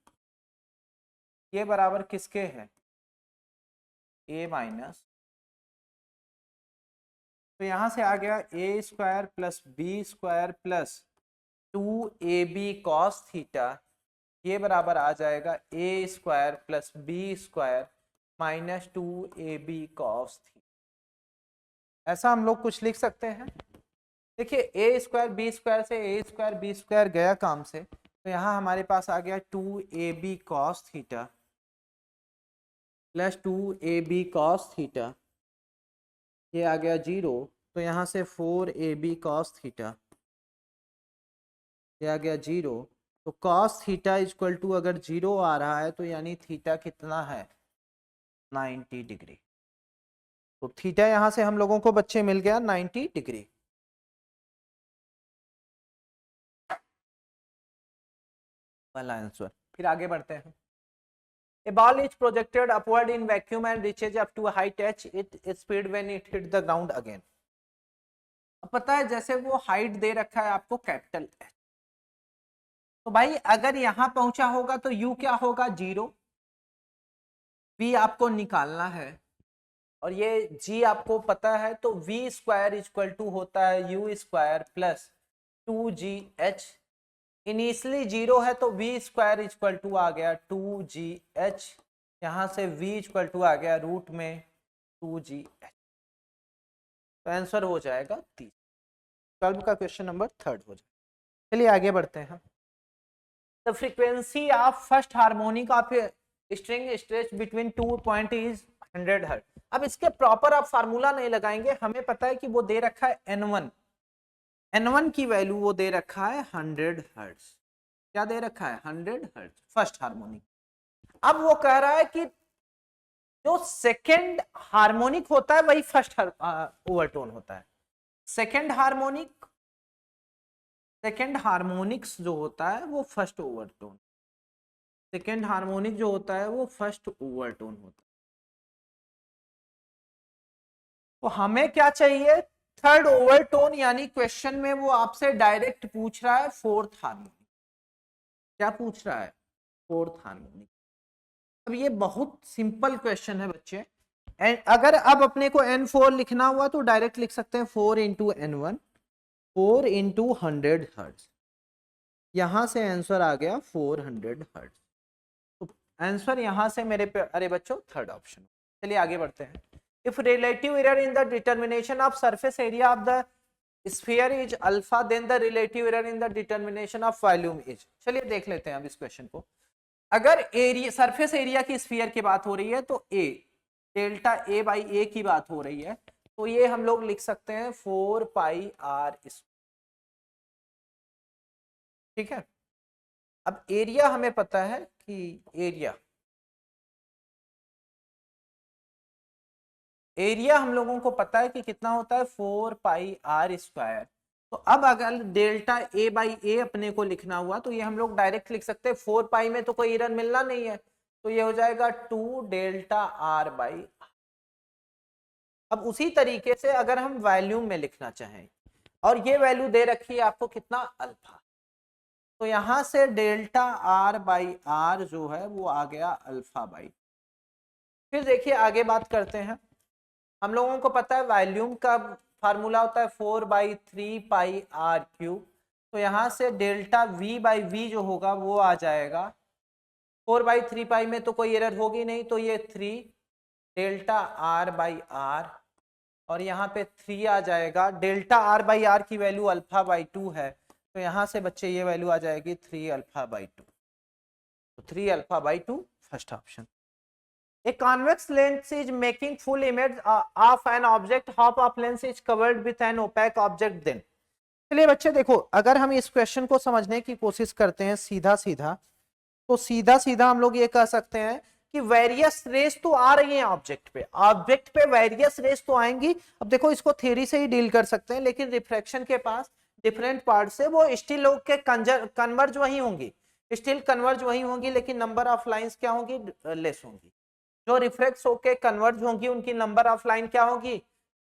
Speaker 1: ये बराबर किसके है, a माइनस, तो यहां से आ गया A square plus B square plus 2ab cos theta, ये बराबर आ जाएगा A square plus B square minus 2ab cos theta. ऐसा हम लोग कुछ लिख सकते हैं, देखिए ए स्क्वायर बी स्क्वायर से ए स्क्वायर बी स्क्वायर गया काम से, तो यहाँ हमारे पास आ गया 2ab cos theta plus 2ab cos theta, ये आ गया 0, तो यहाँ से 4ab कॉस थीटा, ये आ गया 0, तो कॉस थीटा इक्वल टू अगर 0 आ रहा है तो यानी थीटा कितना है 90 डिग्री, तो थीटा यहां से हम लोगों को बच्चे मिल गया 90 डिग्री। वाला आंसर। फिर आगे बढ़ते हैं, A ball is projected upward in vacuum and reaches up to a height h, its speed when it hit the ground again। अब पता है जैसे वो हाइट दे रखा है आपको कैपिटल एच, तो भाई अगर यहां पहुंचा होगा तो u क्या होगा 0, v आपको निकालना है और ये g आपको पता है, तो v स्क्वायर इक्वल टू होता है u square plus 2gh, initially 0 है तो v स्क्वायर इक्वल टू आ गया 2gh, यहां से v इक्वल टू आ गया रूट में 2gh, तो आंसर हो जाएगा 30। 12 का क्वेश्चन नंबर 3 हो जाएगा। चलिए आगे बढ़ते हैं, the frequency of first harmonic of string stretch between 2 point is 100 hertz. अब इसके प्रॉपर आप फार्मूला नहीं लगाएंगे, हमें पता है कि वो दे रखा है N1 की वैल्यू वो दे रखा है 100 हर्ट्ज। क्या दे रखा है? 100 हर्ट्ज फर्स्ट हार्मोनिक। अब वो कह रहा है कि जो सेकंड हार्मोनिक होता है वही फर्स्ट ओवरटोन होता है। सेकंड हार्मोनिक्स जो होता है वो फर्स्ट ओवरटोन, सेकंड हार्मोनिक जो होता है वो फर्स्ट ओवरटोन होता है। तो हमें क्या चाहिए? थर्ड ओवरटोन, यानी क्वेश्चन में वो आपसे डायरेक्ट पूछ रहा है फोर्थ हार्मोनिक। क्या पूछ रहा है? Fourth harmonic. अब ये बहुत सिंपल क्वेश्चन है बच्चे। अगर अब अपने को N4 लिखना हुआ तो डायरेक्ट लिख सकते हैं 4 इंटू N1, 4 इंटू 100 हर्ट्ज। यहां से आंसर आ गया 400 हर्ट्ज। तो आंसर यहां से मेरे पे, अरे बच्चों थर्ड ऑप्शन। चलिए आगे बढ़ते हैं। If relative error in the determination of surface area of the sphere is alpha, then the relative error in the determination of volume is. चलिए देख लेते हैं अब इस क्वेश्चन को। अगर एरिया, सरफेस एरिया की स्फीयर की बात हो रही है तो ए, डेल्टा ए बाई ए की बात हो रही है, तो ये हम लोग लिख सकते हैं 4 पाई आर। ठीक है। अब एरिया हमें पता है कि एरिया हम लोगों को पता है कि कितना होता है 4 पाई आर स्क्वायर। तो अब अगर डेल्टा ए बाई ए अपने को लिखना हुआ तो ये हम लोग डायरेक्ट लिख सकते हैं, 4 पाई में तो कोई एरर मिलना नहीं है, तो ये हो जाएगा 2 डेल्टा आर बाई। अब उसी तरीके से अगर हम वॉल्यूम में लिखना चाहें, और ये वैल्यू दे रखी है आपको कितना? अल्फा, तो यहां से डेल्टा आर बाई आर जो है वो आ गया अल्फा बाई। फिर देखिए आगे बात करते हैं। हम लोगों को पता है वॉल्यूम का फार्मूला होता है 4 बाई 3 पाई आर क्यूब, तो यहां से डेल्टा वी बाई वी जो होगा वो आ जाएगा 4 बाई 3 पाई में तो कोई एरर होगी नहीं, तो ये 3 डेल्टा आर बाई आर, और यहाँ पे 3 आ जाएगा। डेल्टा आर बाई आर की वैल्यू अल्फा बाई 2 है, तो यहाँ से बच्चे ये वैल्यू आ जाएगी 3 अल्फा बाई 2। तो 3 alpha by 2 first option. A convex lens is making full image of an object. Half of lens is covered with an opaque object. Then, चलिए बच्चे देखो, अगर हम इस क्वेश्चन को समझने की कोशिश करते हैं सीधा सीधा, तो सीधा सीधा हम लोग ये कह सकते हैं कि वेरियस रेस तो आ रही हैं ऑब्जेक्ट पे वेरियस रेस तो आएंगी। अब देखो इसको थ्योरी से ही डील कर सकते हैं, लेकिन रिफ्रैक्शन के पास डिफरेंट पार्ट से वो स्टिल लोग के कन्वर्ज वही होंगी, लेकिन नंबर ऑफ लाइंस क्या होंगी? लेस होंगी। जो रिफ्लेक्ट होके कन्वर्ज होंगी उनकी नंबर ऑफ लाइन क्या होगी?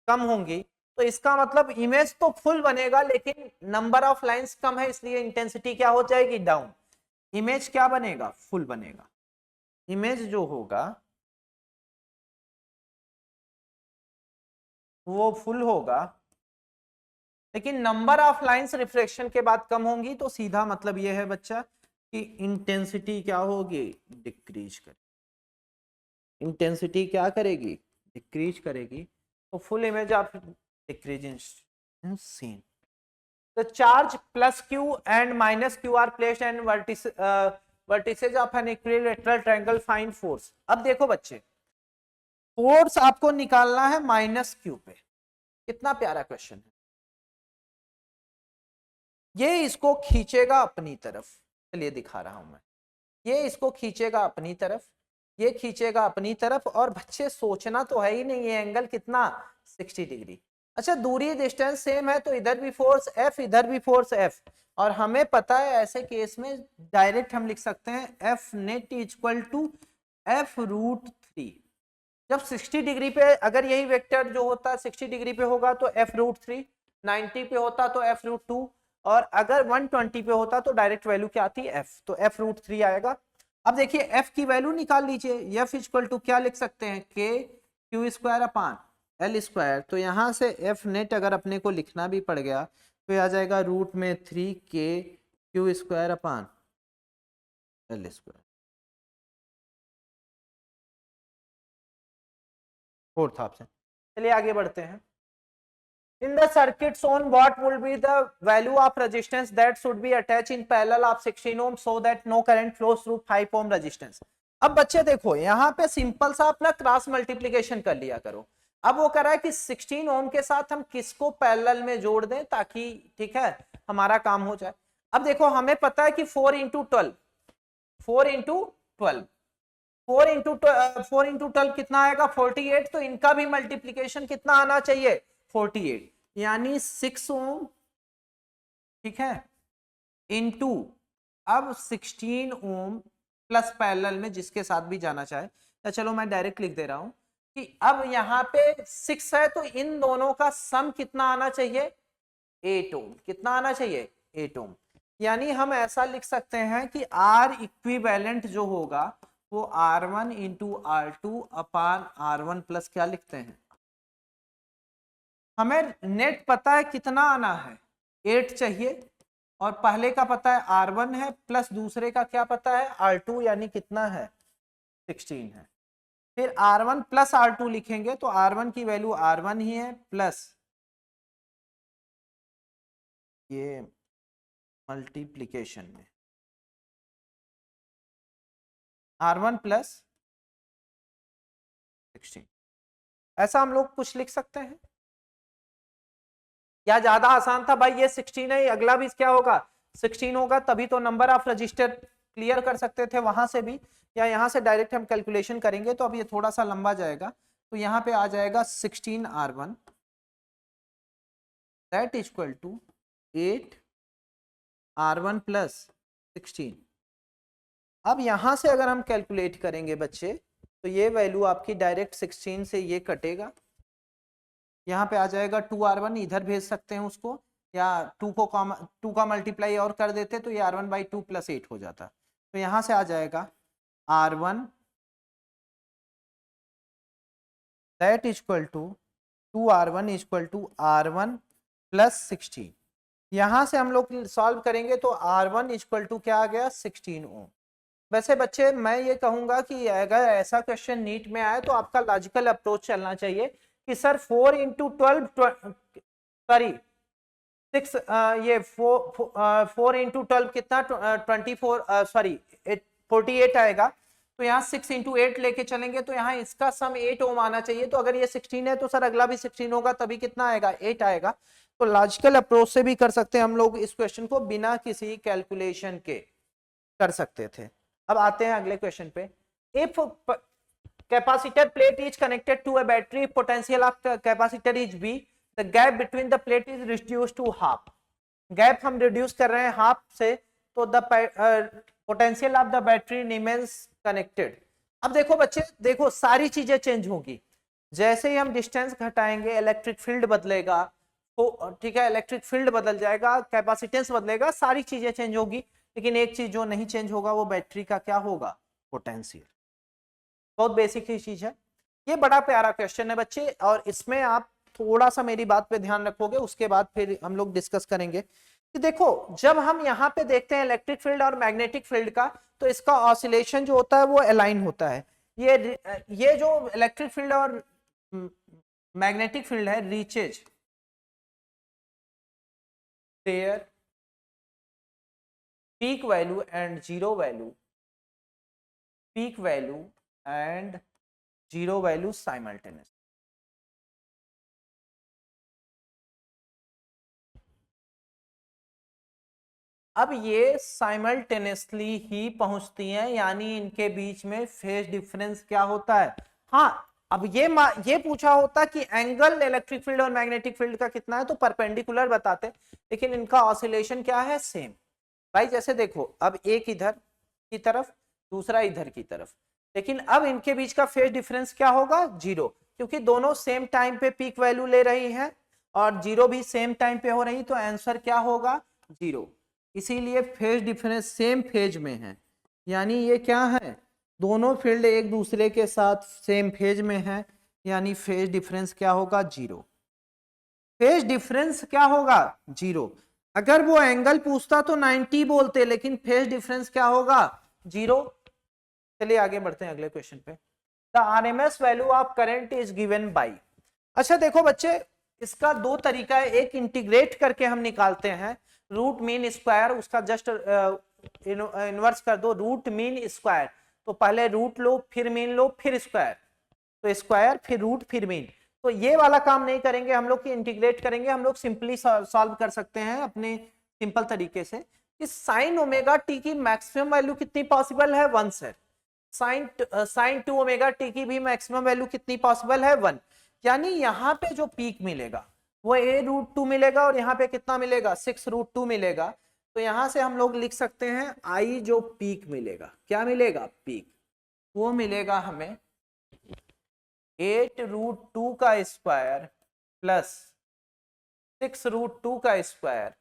Speaker 1: कम होंगी। तो इसका मतलब इमेज तो फुल बनेगा लेकिन नंबर ऑफ लाइंस कम है, इसलिए इंटेंसिटी क्या हो जाएगी? डाउन। इमेज क्या बनेगा? फुल बनेगा। इमेज जो होगा वो फुल होगा, लेकिन नंबर ऑफ लाइंस रिफ्लेक्शन के बाद कम होंगी, तो सीधा मतलब ये है बच्चा कि इंटेंसिटी क्या होगी? डिक्रीज करेगी। इंटेंसिटी क्या करेगी? डिक्रीज करेगी। तो full image of decrease in scene. The charge plus q and minus q are placed and vertices of an equilateral triangle. Find force. अब देखो बच्चे, फोर्स आपको निकालना है माइनस क्यू पे। कितना प्यारा क्वेश्चन है। ये इसको खींचेगा अपनी तरफ, चलिए दिखा रहा हूं मैं। ये इसको खींचेगा अपनी तरफ, ये खींचेगा अपनी तरफ, और बच्चे सोचना तो है ही नहीं, ये एंगल कितना? 60 डिग्री। अच्छा, दूरी डिस्टेंस सेम है तो इधर भी फोर्स F, इधर भी फोर्स F, और हमें पता है ऐसे केस में डायरेक्ट हम लिख सकते हैं F net equal to F root 3। जब 60 डिग्री पे अगर यही वेक्टर जो होता है 60 डिग्री पे होगा तो F रूट 3, 90 पे होता तो F रूट 2, और अगर 120 पे होता तो डायरेक्ट वैल्यू क्या आती? F, तो F रूट 3 आएगा। अब देखिए F की वैल्यू निकाल लीजिए। F इक्वल टू क्या लिख सकते हैं? K Q square upon L square. तो यहां से F नेट अगर अपने को लिखना भी पड़ गया तो आ जाएगा रूट में 3K Q square upon L square. Fourth option. चलिए आगे बढ़ते हैं। In the circuit shown, what will be the value of resistance that should be attached in parallel of 16 ohm so that no current flows through 5 ohm resistance? अब बच्चे देखो यहाँ पे simple सा अपना क्रॉस मल्टीप्लीकेशन कर लिया करो। अब वो कह रहा है कि 16 ओम के साथ हम किसको पैरेलल में जोड़ दें ताकि ठीक है हमारा काम हो जाए। अब देखो हमें पता है कि 4 इंटू 12 4 इंटू 12 4 इंटू 12 कितना आएगा 48। तो इनका भी मल्टीप्लीकेशन कितना आना चाहिए 48, यानी 6 ओम ठीक है इंटू अब 16 ओम प्लस पैरेलल में जिसके साथ भी जाना चाहे। तो चलो मैं डायरेक्ट लिख दे रहा हूं कि अब यहाँ पे 6 है तो इन दोनों का सम कितना आना चाहिए 8 ओम। कितना आना चाहिए 8 ओम। यानी हम ऐसा लिख सकते हैं कि R इक्विवेलेंट जो होगा वो R1 इंटू R2 अपान R1 प्लस क्या लिखते हैं, हमें नेट पता है कितना आना है 8 चाहिए और पहले का पता है R1 है प्लस दूसरे का क्या पता है R2 यानी कितना है 16 है। फिर R1 प्लस R2 लिखेंगे तो R1 की वैल्यू R1 ही है प्लस ये मल्टीप्लीकेशन में R1 प्लस 16 ऐसा हम लोग कुछ लिख सकते हैं या ज्यादा आसान था भाई ये 16 है अगला भी क्या होगा 16 होगा तभी तो नंबर ऑफ रजिस्टर क्लियर कर सकते थे वहां से भी, या यहाँ से डायरेक्ट हम कैलकुलेशन करेंगे तो अब ये थोड़ा सा लंबा जाएगा। तो यहाँ पे आ जाएगा 16 R1 that is equal to 8 R1 plus 16। अब यहाँ से अगर हम कैलकुलेट करेंगे बच्चे तो ये वैल्यू आपकी डायरेक्ट 16 से ये कटेगा, यहाँ पे आ जाएगा 2R1 इधर भेज सकते हैं उसको, या 2 का मल्टीप्लाई और कर देते तो ये R1 बाई 2 प्लस 8 हो जाता। तो यहाँ से आ जाएगा R1 that is equal to 2R1 is equal to R1 plus 16। यहाँ से हम लोग सॉल्व करेंगे तो R1 इज इक्वल टू क्या आ गया 16 ओम। वैसे बच्चे मैं ये कहूंगा कि अगर ऐसा क्वेश्चन नीट में आए तो आपका लॉजिकल अप्रोच चलना चाहिए कि सर 4 इंटू 12 सॉरी 6 ये 4 इंटू 12 कितना 24 सॉरी 48 आएगा। तो यहाँ 6 इंटू 8 लेके चलेंगे तो यहाँ इसका सम 8 ओम आना चाहिए। तो अगर ये 16 है तो सर अगला भी 16 होगा तभी कितना आएगा 8 आएगा। तो लॉजिकल अप्रोच से भी कर सकते हैं हम लोग इस क्वेश्चन को बिना किसी कैलकुलेशन के कर सकते थे। अब आते हैं अगले क्वेश्चन पे। If capacitor plate is connected to a battery, potential of capacitor is V, the gap between the plate is reduced to half। Gap हम रिड्यूस कर रहे हैं हाफ से तो the potential of the battery remains connected. अब देखो बच्चे देखो सारी चीजें चेंज होगी जैसे ही हम डिस्टेंस घटाएंगे इलेक्ट्रिक फील्ड बदलेगा, ठीक है इलेक्ट्रिक फील्ड बदल जाएगा, कैपेसिटेंस बदलेगा, सारी चीजें चेंज होगी, लेकिन एक चीज जो नहीं चेंज होगा वो बैटरी का क्या होगा पोटेंशियल। बहुत बेसिक ही चीज है। ये बड़ा प्यारा क्वेश्चन है बच्चे और इसमें आप थोड़ा सा मेरी बात पे ध्यान रखोगे उसके बाद फिर हम लोग डिस्कस करेंगे कि देखो जब हम यहाँ पे देखते हैं इलेक्ट्रिक फील्ड और मैग्नेटिक फील्ड का तो इसका ऑसिलेशन जो होता है वो अलाइन होता है। ये जो इलेक्ट्रिक फील्ड और मैग्नेटिक फील्ड है reaches there peak value and zero value, peak value and zero value simultaneous. अब ये साइमल्टेनियसली ही पहुंचती हैं यानी इनके बीच में फेज डिफरेंस क्या होता है। हाँ अब ये पूछा होता कि एंगल इलेक्ट्रिक फील्ड और मैग्नेटिक फील्ड का कितना है तो परपेंडिकुलर बताते, लेकिन इनका ऑसिलेशन क्या है सेम। भाई जैसे देखो अब एक इधर की तरफ दूसरा इधर की तरफ, लेकिन अब इनके बीच का फेज डिफरेंस क्या होगा जीरो, क्योंकि दोनों सेम टाइम पे पीक वैल्यू ले रही हैं और जीरो भी सेम टाइम पे हो रही, तो आंसर क्या होगा जीरो। इसीलिए फेज डिफरेंस सेम फेज में है, यानी ये क्या है दोनों फील्ड एक दूसरे के साथ सेम फेज में है, यानी फेज डिफरेंस क्या होगा जीरो। फेज डिफरेंस क्या होगा जीरो। अगर वो एंगल पूछता तो 90 बोलते, लेकिन फेज डिफरेंस क्या होगा जीरो। चलिए आगे बढ़ते हैं अगले क्वेश्चन पे। The RMS value of current is given by. अच्छा देखो बच्चे इसका दो तरीका है, एक इंटीग्रेट करके हम निकालते हैं रूट मीन स्क्वायर, उसका जस्ट इनवर्स कर दो रूट मीन स्क्वायर। तो पहले रूट लो, फिर मीन लो, फिर स्क्वायर, तो स्क्वायर फिर रूट फिर मीन। तो ये वाला काम नहीं करेंगे हम लोग कि इंटीग्रेट करेंगे, हम लोग सिंपली सॉल्व कर सकते हैं अपने सिंपल तरीके से कि साइन ओमेगा टी की मैक्सिमम वैल्यू कितनी पॉसिबल है, 1 सर। साइन 2 ओमेगा टी की भी मैक्सिमम वैल्यू कितनी पॉसिबल है, 1। यानी यहाँ पे जो पीक मिलेगा वो a√2 मिलेगा और यहाँ पे कितना मिलेगा, 6√2 मिलेगा। तो यहां से हम लोग लिख सकते हैं आई जो पीक मिलेगा, क्या मिलेगा, पीक, वो मिलेगा हमें 8√2 का स्क्वायर प्लस 6√2 का स्क्वायर।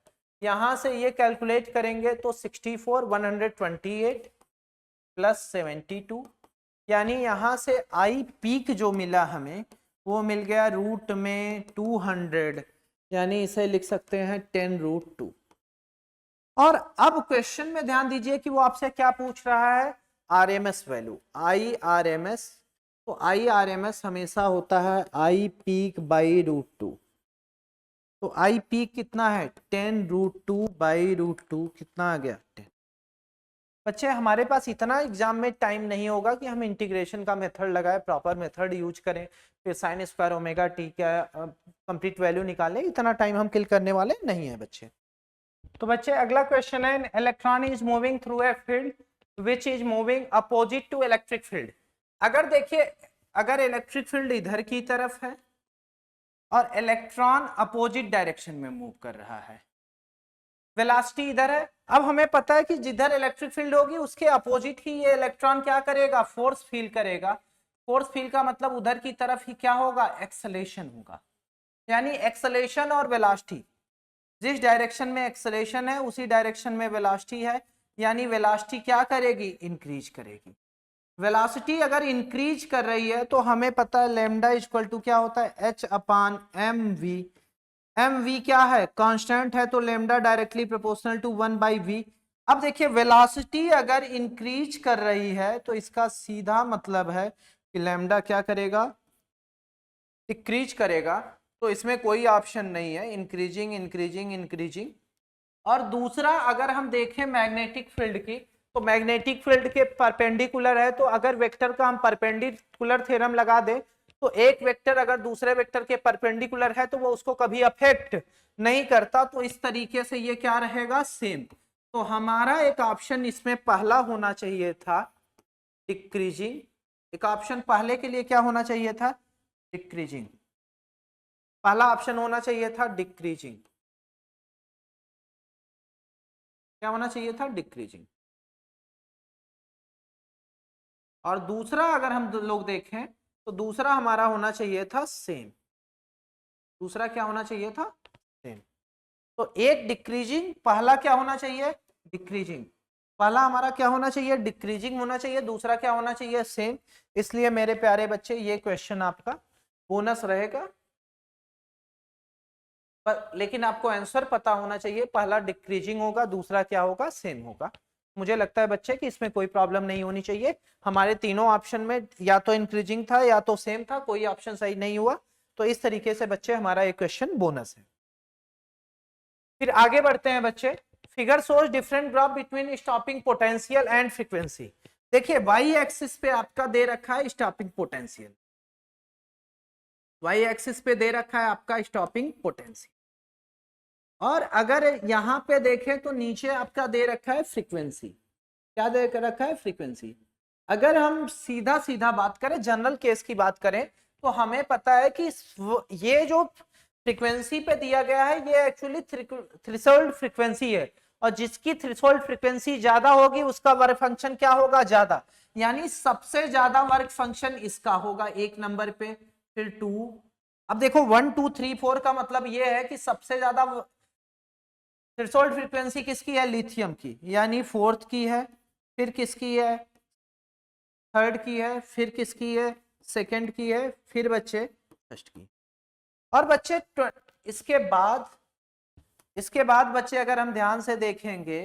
Speaker 1: यहां से ये कैलकुलेट करेंगे तो 64 128 प्लस 72, यानी यहां से आई पीक जो मिला हमें वो मिल गया रूट में 200, यानी इसे लिख सकते हैं 10√2। और अब क्वेश्चन में ध्यान दीजिए कि वो आपसे क्या पूछ रहा है, आरएमएस वैल्यू, आई आरएमएस। तो आई आरएमएस हमेशा होता है आई पीक बाई √2। तो आई पीक कितना है, 10√2 बाई √2, कितना आ गया, 10। बच्चे हमारे पास इतना एग्जाम में टाइम नहीं होगा कि हम इंटीग्रेशन का मेथड लगाए, प्रॉपर मेथड यूज करें, फिर साइन स्क्वायर ओमेगा टी का कंप्लीट वैल्यू निकालें, इतना टाइम हम किल करने वाले नहीं है बच्चे। तो बच्चे अगला क्वेश्चन है, electron is moving through a field which is moving opposite to electric field. अगर देखिए, अगर इलेक्ट्रिक फील्ड इधर की तरफ है और इलेक्ट्रॉन अपोजिट डायरेक्शन में मूव कर रहा है, वेलोसिटी इधर है, अब हमें पता है कि जिधर इलेक्ट्रिक फील्ड होगी उसके अपोजिट ही ये इलेक्ट्रॉन क्या करेगा, फोर्स फील करेगा। फोर्स फील का मतलब उधर की तरफ ही क्या होगा, एक्सेलेरेशन होगा। यानी एक्सेलेरेशन और वेलोसिटी, जिस डायरेक्शन में एक्सेलेरेशन है उसी डायरेक्शन में वेलोसिटी है, यानी वेलोसिटी क्या करेगी, इंक्रीज करेगी। वेलोसिटी अगर इंक्रीज कर रही है तो हमें पता है लैम्डा इक्वल टू क्या होता है, h/mv। mv क्या है, कांस्टेंट है, तो lambda directly proportional to 1/v। अब देखिए वेलोसिटी अगर इंक्रीज कर रही है तो इसका सीधा मतलब है कि लैम्डा क्या करेगा, डिक्रीज करेगा। तो इसमें कोई ऑप्शन नहीं है, इंक्रीजिंग इंक्रीजिंग इंक्रीजिंग। और दूसरा अगर हम देखें मैग्नेटिक फील्ड की, तो मैग्नेटिक फील्ड के परपेंडिकुलर है, तो अगर वेक्टर का हम परपेंडिकुलर थ्योरम लगा दें तो एक वेक्टर अगर दूसरे वेक्टर के परपेंडिकुलर है तो वो उसको कभी अफेक्ट नहीं करता। तो इस तरीके से ये क्या रहेगा, सेम। तो हमारा एक ऑप्शन इसमें पहला होना चाहिए था डिक्रीजिंग, एक ऑप्शन पहले के लिए क्या होना चाहिए था, डिक्रीजिंग, पहला ऑप्शन होना चाहिए था डिक्रीजिंग, क्या होना चाहिए था, डिक्रीजिंग। और दूसरा अगर हम लोग देखें तो दूसरा हमारा होना चाहिए था सेम, दूसरा क्या होना चाहिए था, सेम। तो एक डिक्रीजिंग, पहला क्या होना चाहिए, डिक्रीजिंग, पहला हमारा क्या होना चाहिए, डिक्रीजिंग होना चाहिए, दूसरा क्या होना चाहिए, सेम। इसलिए मेरे प्यारे बच्चे ये क्वेश्चन आपका बोनस रहेगा, पर लेकिन आपको आंसर पता होना चाहिए, पहला डिक्रीजिंग होगा, दूसरा क्या होगा, सेम होगा। मुझे लगता है बच्चे कि इसमें कोई प्रॉब्लम नहीं होनी चाहिए। हमारे तीनों ऑप्शन में या तो इंक्रीजिंग था या तो सेम था, कोई ऑप्शन सही नहीं हुआ। तो इस तरीके से बच्चे हमारा एक क्वेश्चन बोनस है। फिर आगे बढ़ते हैं बच्चे, figure shows different graph between stopping potential and frequency. देखिए वाई एक्सिस पे आपका दे रखा है स्टॉपिंग पोटेंशियल, वाई एक्सिस पे दे रखा है आपका स्टॉपिंग पोटेंशियल, और अगर यहां पे देखें तो नीचे आपका दे रखा है फ्रीक्वेंसी, क्या दे रखा है, फ्रीक्वेंसी। अगर हम सीधा सीधा बात करें, जनरल केस की बात करें, तो हमें पता है कि ये जो फ्रीक्वेंसी पे दिया गया है ये एक्चुअली थ्रेशोल्ड फ्रीक्वेंसी है, और जिसकी थ्रेशोल्ड फ्रीक्वेंसी ज्यादा होगी उसका वर्क फंक्शन क्या होगा, ज्यादा। यानी सबसे ज्यादा वर्क फंक्शन इसका होगा एक नंबर पे, फिर 2। अब देखो 1 2 3 4 का मतलब ये है कि सबसे ज्यादा थ्रेशोल्ड फ्रीक्वेंसी किसकी है, लिथियम की, यानी फोर्थ की है, फिर किसकी है, थर्ड की है, फिर किसकी है, सेकंड की है, फिर बच्चे फर्स्ट की। और बच्चे इसके बाद बच्चे अगर हम ध्यान से देखेंगे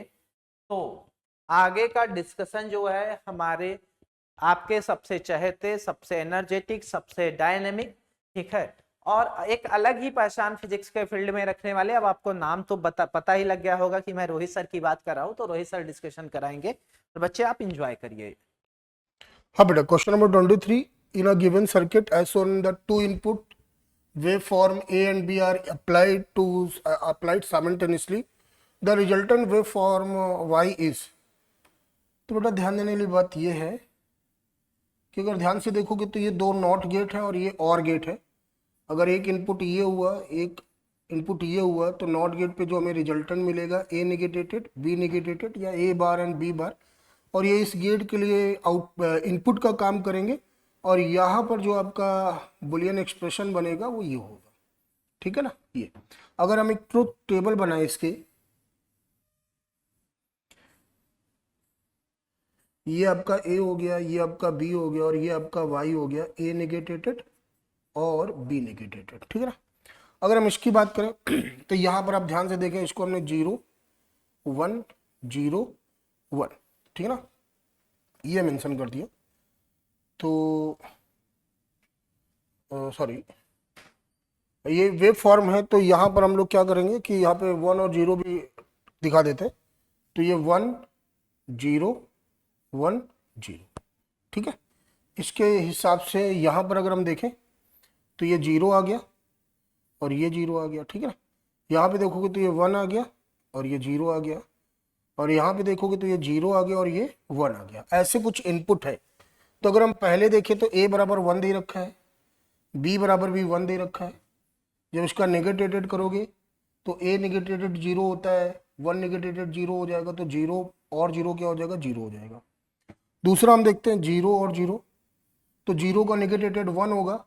Speaker 1: तो आगे का डिस्कशन जो है हमारे आपके सबसे चहेते, सबसे एनर्जेटिक, सबसे डायनेमिक, ठीक है, और एक अलग ही पहचान फिजिक्स के फील्ड में रखने वाले, अब आपको नाम तो पता ही लग गया होगा कि मैं रोहित सर की बात कर रहा हूं, तो रोहित सर डिस्कशन कराएंगे। तो बच्चे आप इंजॉय करिए।
Speaker 2: हाँ बेटा, question number 23, in a given circuit as shown the two input waveform A and B are applied simultaneously. The resultant waveform Y is. तो बेटा ध्यान देने वाली बात ये है कि अगर ध्यान से देखोगे तो ये दो नॉट गेट है और ये और गेट है। अगर एक इनपुट ये हुआ, एक इनपुट ये हुआ, तो नॉट गेट पे जो हमें रिजल्टेंट मिलेगा A नेगेटेटेड, B नेगेटेटेड या A बार एंड B बार, और ये इस गेट के लिए आउट इनपुट का काम करेंगे, और यहाँ पर जो आपका बुलियन एक्सप्रेशन बनेगा वो ये होगा। ठीक है ना। ये अगर हम एक ट्रुथ टेबल बनाए इसके, ये आपका A हो गया, ये आपका B हो गया और ये आपका Y हो गया, A नेगेटेटेड और B नेगेटेटेड। ठीक है ना। अगर हम इसकी बात करें तो यहाँ पर आप ध्यान से देखें, इसको हमने 0 1 0 1, ठीक है ना, ये मेंशन कर दिया। तो सॉरी, ये वेव फॉर्म है, तो यहाँ पर हम लोग क्या करेंगे कि यहाँ पे 1 और 0 भी दिखा देते हैं। तो ये 1 0 1 0, ठीक है। इसके हिसाब से यहाँ पर अगर हम देखें तो ये 0 आ गया और ये 0 आ गया, ठीक है ना। यहाँ पे देखोगे तो ये 1 आ गया और ये 0 आ गया, और यहाँ पे देखोगे तो ये 0 आ गया और ये 1 आ गया। ऐसे कुछ इनपुट है। तो अगर हम पहले देखें तो A बराबर 1 दे रखा है, B बराबर भी 1 दे रखा है। जब इसका नेगेटेटेड करोगे तो A नेगेटेटेड 0 होता है, 1 नेगेटेटेड 0 हो जाएगा, तो 0 और 0 क्या हो जाएगा, 0 हो जाएगा। दूसरा हम देखते हैं 0 और 0, तो 0 का नेगेटेटेड 1 होगा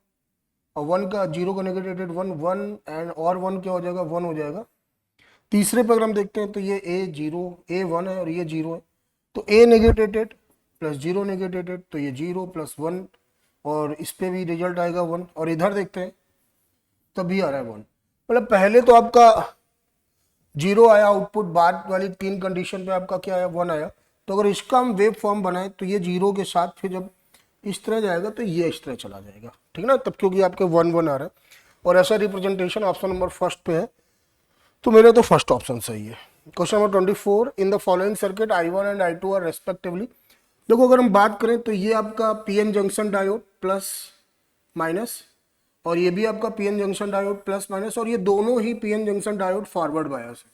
Speaker 2: और 1 का 0 का नेगेटेटेड 1 1 एंड और 1 क्या हो जाएगा, 1 हो जाएगा। तीसरे पर अगर हम देखते हैं तो ये A 1 है और ये 0 है, तो A नेगेटेटेड प्लस 0 नेगेटेटेड, तो ये 0 प्लस 1, और इस पे भी रिजल्ट आएगा 1। और इधर देखते हैं तभी आ रहा है 1। मतलब पहले तो आपका 0 आया आउटपुट, बाद वाली 3 कंडीशन पे आपका क्या आया, 1 आया। तो अगर इसका हम वेव फॉर्म बनाए तो ये 0 के साथ फिर जब इस तरह जाएगा तो ये इस तरह चला जाएगा, ठीक है ना, तब क्योंकि आपके 1 1 आ रहा है। और ऐसा रिप्रेजेंटेशन ऑप्शन नंबर फर्स्ट पे है, तो मेरे तो फर्स्ट ऑप्शन सही है। Question number 24, in the following circuit I1 and I2 are respectively. देखो अगर हम बात करें तो ये आपका PN junction diode plus minus, और ये भी आपका PN junction diode plus minus, और ये दोनों ही PN junction diode forward bias है।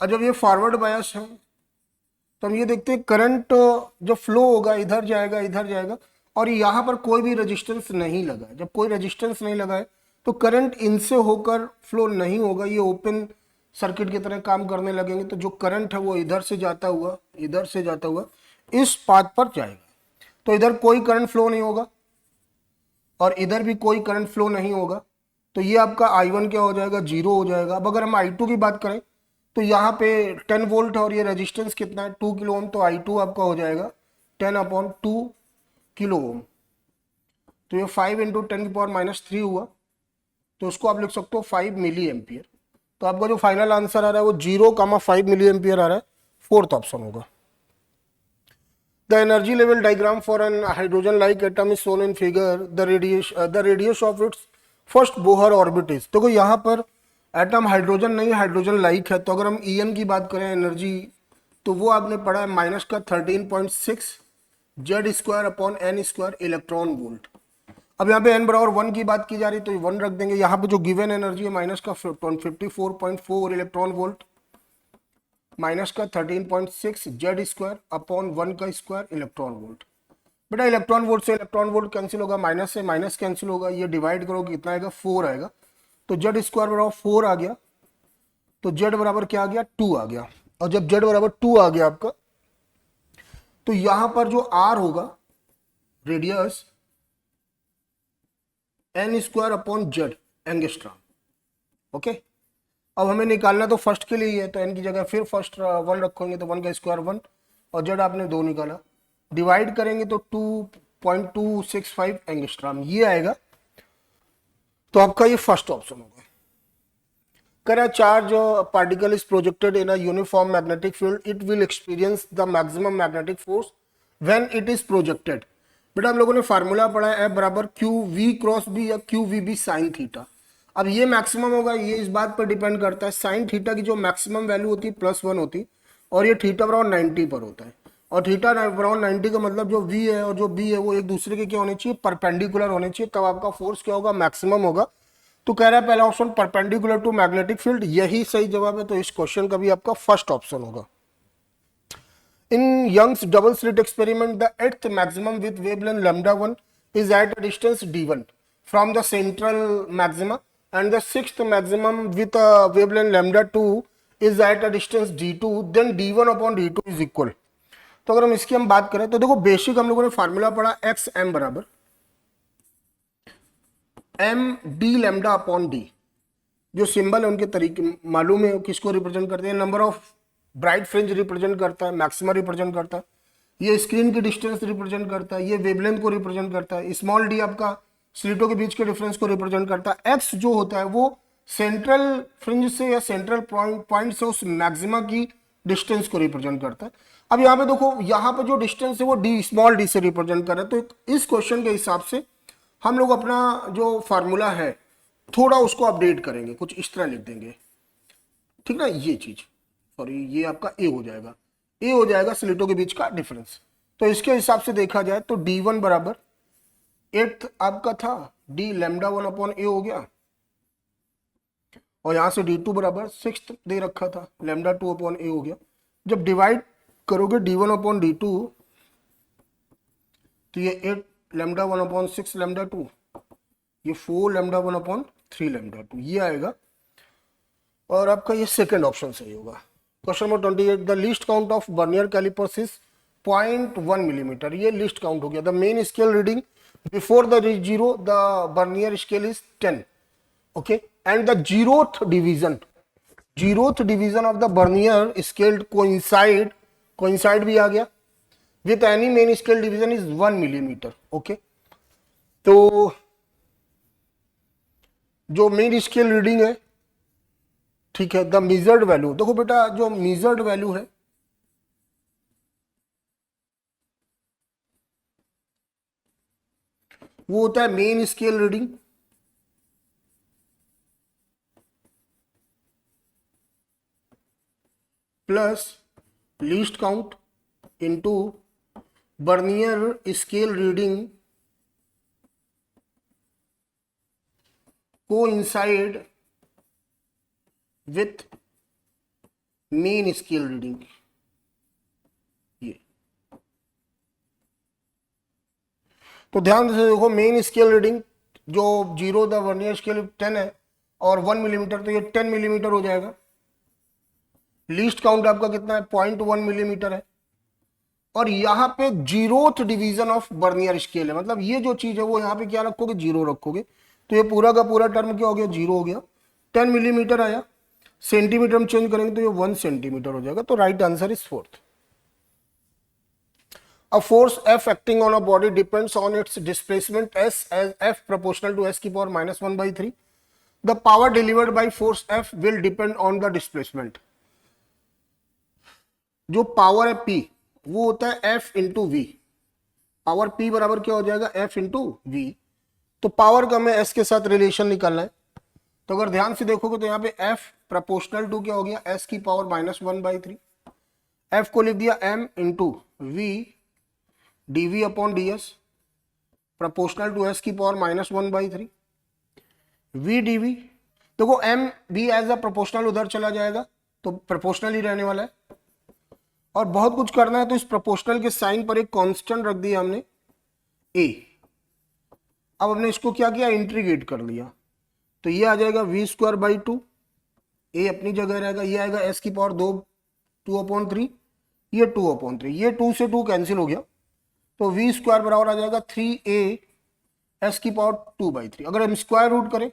Speaker 2: और जब ये फॉरवर्ड बायस है तो हम ये देखते हैं करंट जो फ्लो होगा इधर जाएगा इधर जाएगा, और यहाँ पर कोई भी रेजिस्टेंस नहीं लगा है। जब कोई रेजिस्टेंस नहीं लगा है तो करंट इनसे होकर फ्लो नहीं होगा, ये ओपन सर्किट की तरह काम करने लगेंगे। तो जो करंट है वो इधर से जाता हुआ इस पाथ पर जाएगा, तो इधर कोई करंट फ्लो नहीं होगा और इधर भी कोई करंट फ्लो नहीं होगा। तो ये आपका I1 क्या हो जाएगा, 0 हो जाएगा। अब अगर हम I2 की बात करें तो यहाँ पे 10 वोल्ट है और ये रेजिस्टेंस कितना है, 2 किलो ओम, तो I2 आपका हो जाएगा 10/2 किलो ओम। तो ये 5 × 10⁻³ हुआ, तो उसको आप लिख सकते हो 5 मिली एम्पियर। तो आपका जो फाइनल आंसर आ रहा है वो 0,5 मिली एम्पियर आ रहा है, फोर्थ ऑप्शन होगा। The energy level diagram for an hydrogen-like atom is shown in figure. The radius of its first Bohr orbit is. देखो यहाँ पर एटम हाइड्रोजन नहीं, हाइड्रोजन लाइक है। तो अगर हम En की बात करें एनर्जी, तो वो आपने पढ़ा है माइनस का 13.6 Z²/n² इलेक्ट्रॉन वोल्ट। अब यहाँ पे n बराबर 1 की बात की जा रही तो 1 रख देंगे। यहाँ पे जो गिवन एनर्जी है माइनस का 54.4 इलेक्ट्रॉन वोल्ट, माइनस का 13.6 Z²/1² इलेक्ट्रॉन वोल्ट। बेटा इलेक्ट्रॉन वोल्ट से इलेक्ट्रॉन वोल्ट कैंसिल होगा, माइनस से माइनस कैंसिल होगा, ये डिवाइड करोगे कितना आएगा, 4 आएगा। तो Z² बराबर 4 आ गया, तो Z बराबर क्या आ गया, 2 आ गया। और जब Z बराबर 2 आ गया आपका, तो यहां पर जो R होगा रेडियस n²/Z एंगस्ट्रॉम। ओके, अब हमें निकालना तो फर्स्ट के लिए ही है, तो n की जगह फिर फर्स्ट 1 रखोगे तो 1 का स्क्वायर 1, और Z आपने 2 निकाला, डिवाइड करेंगे तो 2.265 एंगस्ट्रॉम ये आएगा। तो आपका ये फर्स्ट ऑप्शन होगा। करा charge particle is projected in a uniform magnetic field, it will experience the maximum magnetic force when it is projected. बेटा हम लोगों ने फार्मूला पढ़ा है F बराबर QV×B या QVB साइन थीटा। अब ये मैक्सिमम होगा, ये इस बात पर डिपेंड करता है, साइन थीटा की जो मैक्सिमम वैल्यू होती है +1 होती, और ये थीटा बराबर 90 पर होता है। और थीटा अराउंड 90 का मतलब जो v है और जो b है वो एक दूसरे के क्या होने चाहिए, परपेंडिकुलर होने चाहिए, तब आपका फोर्स क्या होगा, मैक्सिमम होगा। तो कह रहा है पहला option perpendicular to magnetic field, यही सही जवाब है। तो इस क्वेश्चन का भी आपका फर्स्ट ऑप्शन होगा। In Young's double slit experiment, the eighth maximum with wavelength lambda 1 is at a distance d1 from the central maxima, and the sixth maximum with a wavelength lambda 2 is at a distance d2, then d1 upon d2 is equal। तो अगर हम इसकी हम बात करें तो देखो basic हम लोगों ने फार्मूला पढ़ा एक्स एम बराबर M D lambda upon D. जो सिंबल है उनके तरीके मालूम है, किसको रिप्रेजेंट करते हैं, number of bright fringe represent करता है, मैक्सिमा रिप्रेजेंट करता है, ये स्क्रीन की डिस्टेंस रिप्रेजेंट करता है, ये वेवलेंथ को रिप्रेजेंट करता है, स्मॉल डी आपका स्लिटों के बीच के डिफरेंस को रिप्रेजेंट करता है, एक्स जो होता है वो सेंट्रल फ्रिंज से या सेंट्रल पॉइंट से उस मैक्सिमा की डिस्टेंस को रिप्रेजेंट करता है। अब यहाँ पे देखो, यहाँ पे जो डिस्टेंस है वो डी स्मॉल डी से रिप्रेजेंट कर रहा है। तो इस क्वेश्चन के हिसाब से हम लोग अपना जो फार्मूला है थोड़ा उसको अपडेट करेंगे, कुछ इस तरह लिख देंगे, ठीक ना, ये चीज सॉरी ये आपका ए हो जाएगा, ए हो जाएगा स्लिटों के बीच का डिफरेंस। तो इसके हिसाब से देखा जाए तो d1 बराबर 8 आपका था d लैम्डा 1 अपॉन ए हो गया, और यहां से d2 बराबर 6 दे रखा था लैम्डा 2 अपॉन ए हो गया। जब डिवाइड करोगे d1 अपॉन d2 तो ये 8 लैम्डा 1 अपॉन 6 लैम्डा 2, ये 4 लैम्डा 1 अपॉन 3 लैम्डा 2, ये आएगा। और आपका ये सेकंड ऑप्शन सही होगा। Question number 28, the least count of vernier callipers is 0.1 millimetre, ये लीस्ट काउंट हो गया। The main scale reading before the zero the vernier scale is 10, okay, and the zeroth division of the vernier scale coincide भी आ गया with any main scale division is 1 millimetre, okay. तो जो main scale reading है, ठीक है, the measured value, देखो बेटा जो मेजर्ड वैल्यू है वो होता है main scale reading plus least count into vernier scale reading coincide with main scale reading. ये तो ध्यान से देखो, मेन स्केल रीडिंग जो जीरो द वर्नियर स्केल 10 है और 1 मिलीमीटर, तो ये 10 मिलीमीटर हो जाएगा। लीस्ट काउंट आपका कितना है, 0.1 मिलीमीटर है। और यहाँ पे zeroth division of vernier scale है, मतलब ये जो चीज है वो यहाँ पे क्या रखोगे, जीरो रखोगे, तो ये पूरा का पूरा टर्म क्या हो गया, जीरो हो गया। 10 मिलीमीटर आया, सेंटीमीटर में चेंज करेंगे तो ये 1 सेंटीमीटर हो जाएगा। तो right answer is fourth. A force F acting on a body depends on its displacement S as F proportional to S की power -1/3. The power delivered by force F will depend on the displacement. जो power है P वो होता है F into V। Power P बराबर क्या हो जाएगा, F इंटू V। तो पावर का हमें S के साथ रिलेशन निकालना है। तो अगर ध्यान से देखोगे तो यहाँ पे F प्रोपोर्शनल टू क्या हो गया, S की पावर -1/3। F को लिख दिया M into V dv upon ds proportional to s की पावर -1/3 v dv। देखो m भी एज अ प्रोपोर्शनल उधर चला जाएगा तो प्रोपोर्शनल ही रहने वाला है, और बहुत कुछ करना है तो इस प्रोपोर्शनल के साइन पर एक कांस्टेंट रख दिया हमने a। अब हमने इसको क्या किया, इंटीग्रेट कर लिया, तो ये आ जाएगा v²/2, a अपनी जगह रहेगा, ये आएगा s की पावर 2/3, ये 2/3, ये 2 से 2 कैंसिल हो गया, तो v² बराबर आ जाएगा 3a s की पावर 2/3। अगर हम स्क्वायर रूट करें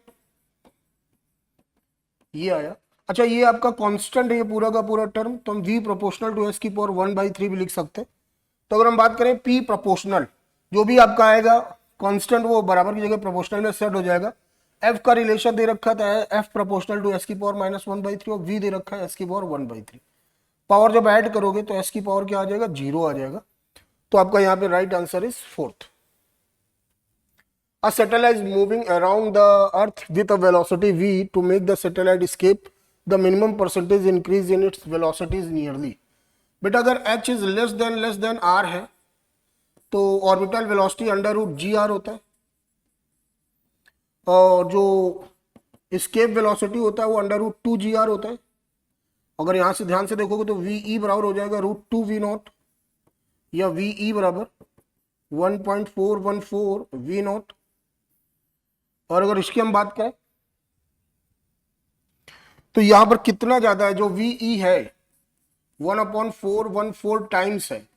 Speaker 2: ये आया। अच्छा ये आपका कांस्टेंट है ये पूरा का पूरा टर्म, तो हम v प्रोपोर्शनल टू s की पावर 1/3 भी लिख सकते हैं। तो अगर हम बात करें p प्रोपोर्शनल, जो भी आपका आएगा कांस्टेंट वो बराबर की जगह प्रोपोर्शनल में सेट हो जाएगा। f का रिलेशन दे रखा था f प्रोपोर्शनल टू s की पावर -1/3 और v दे रखा है s की पावर 1/3। पावर जब ऐड करोगे तो s की पावर क्या आ जाएगा, 0 आ जाएगा। तो आपका यहाँ पे right answer is fourth. A satellite is moving around the earth with a velocity v. To make the satellite escape, the minimum percentage increase in its velocity is nearly. बेटा अगर h इज लेस देन r है तो orbital velocity under root G R होता है, और जो escape velocity होता है वो अंडर रूट 2 GR होता है। अगर यहां से ध्यान से देखोगे तो वी बराबर हो जाएगा √2 V0, या वी बराबर 1.414 V0। और अगर इसकी हम बात करें तो यहां पर कितना ज्यादा है, जो वी है 1/414 टाइम्स है।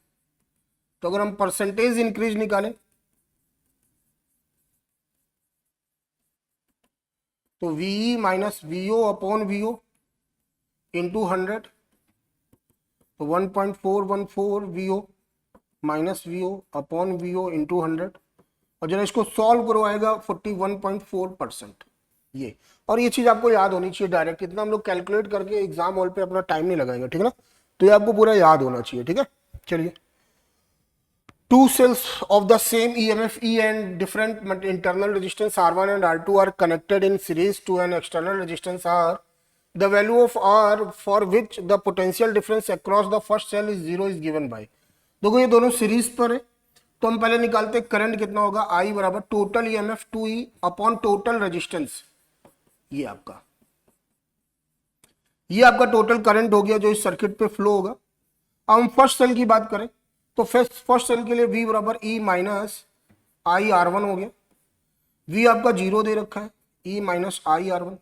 Speaker 2: तो अगर हम परसेंटेज इंक्रीज निकालें तो V minus VO upon VO into 100, तो 1.414 VO minus VO upon VO into 100, और जरा इसको सॉल्व करो आएगा 41.4%। ये, और ये चीज आपको याद होनी चाहिए डायरेक्ट, इतना हम लोग कैलकुलेट करके एग्जाम हॉल पे अपना टाइम नहीं लगाएंगे, ठीक है ना। तो ये आपको पूरा याद होना चाहिए, ठीक है। चलिए, two cells of the same EMF E and different internal resistance R1 and R2 are connected in series to an external resistance R. The value of R for which the potential difference across the first cell is 0 is given by। देखो ये दोनों series पर है, तो हम पहले निकालते हैं करंट कितना होगा, I बराबर total EMF 2E upon total resistance. ये आपका टोटल करंट हो गया जो इस सर्किट पे फ्लो होगा। अब हम फर्स्ट सेल की बात करें तो फर्स्ट सेल के लिए V बराबर E माइनस आई R1 हो गया। V आपका 0 दे रखा है, E माइनस आई R1।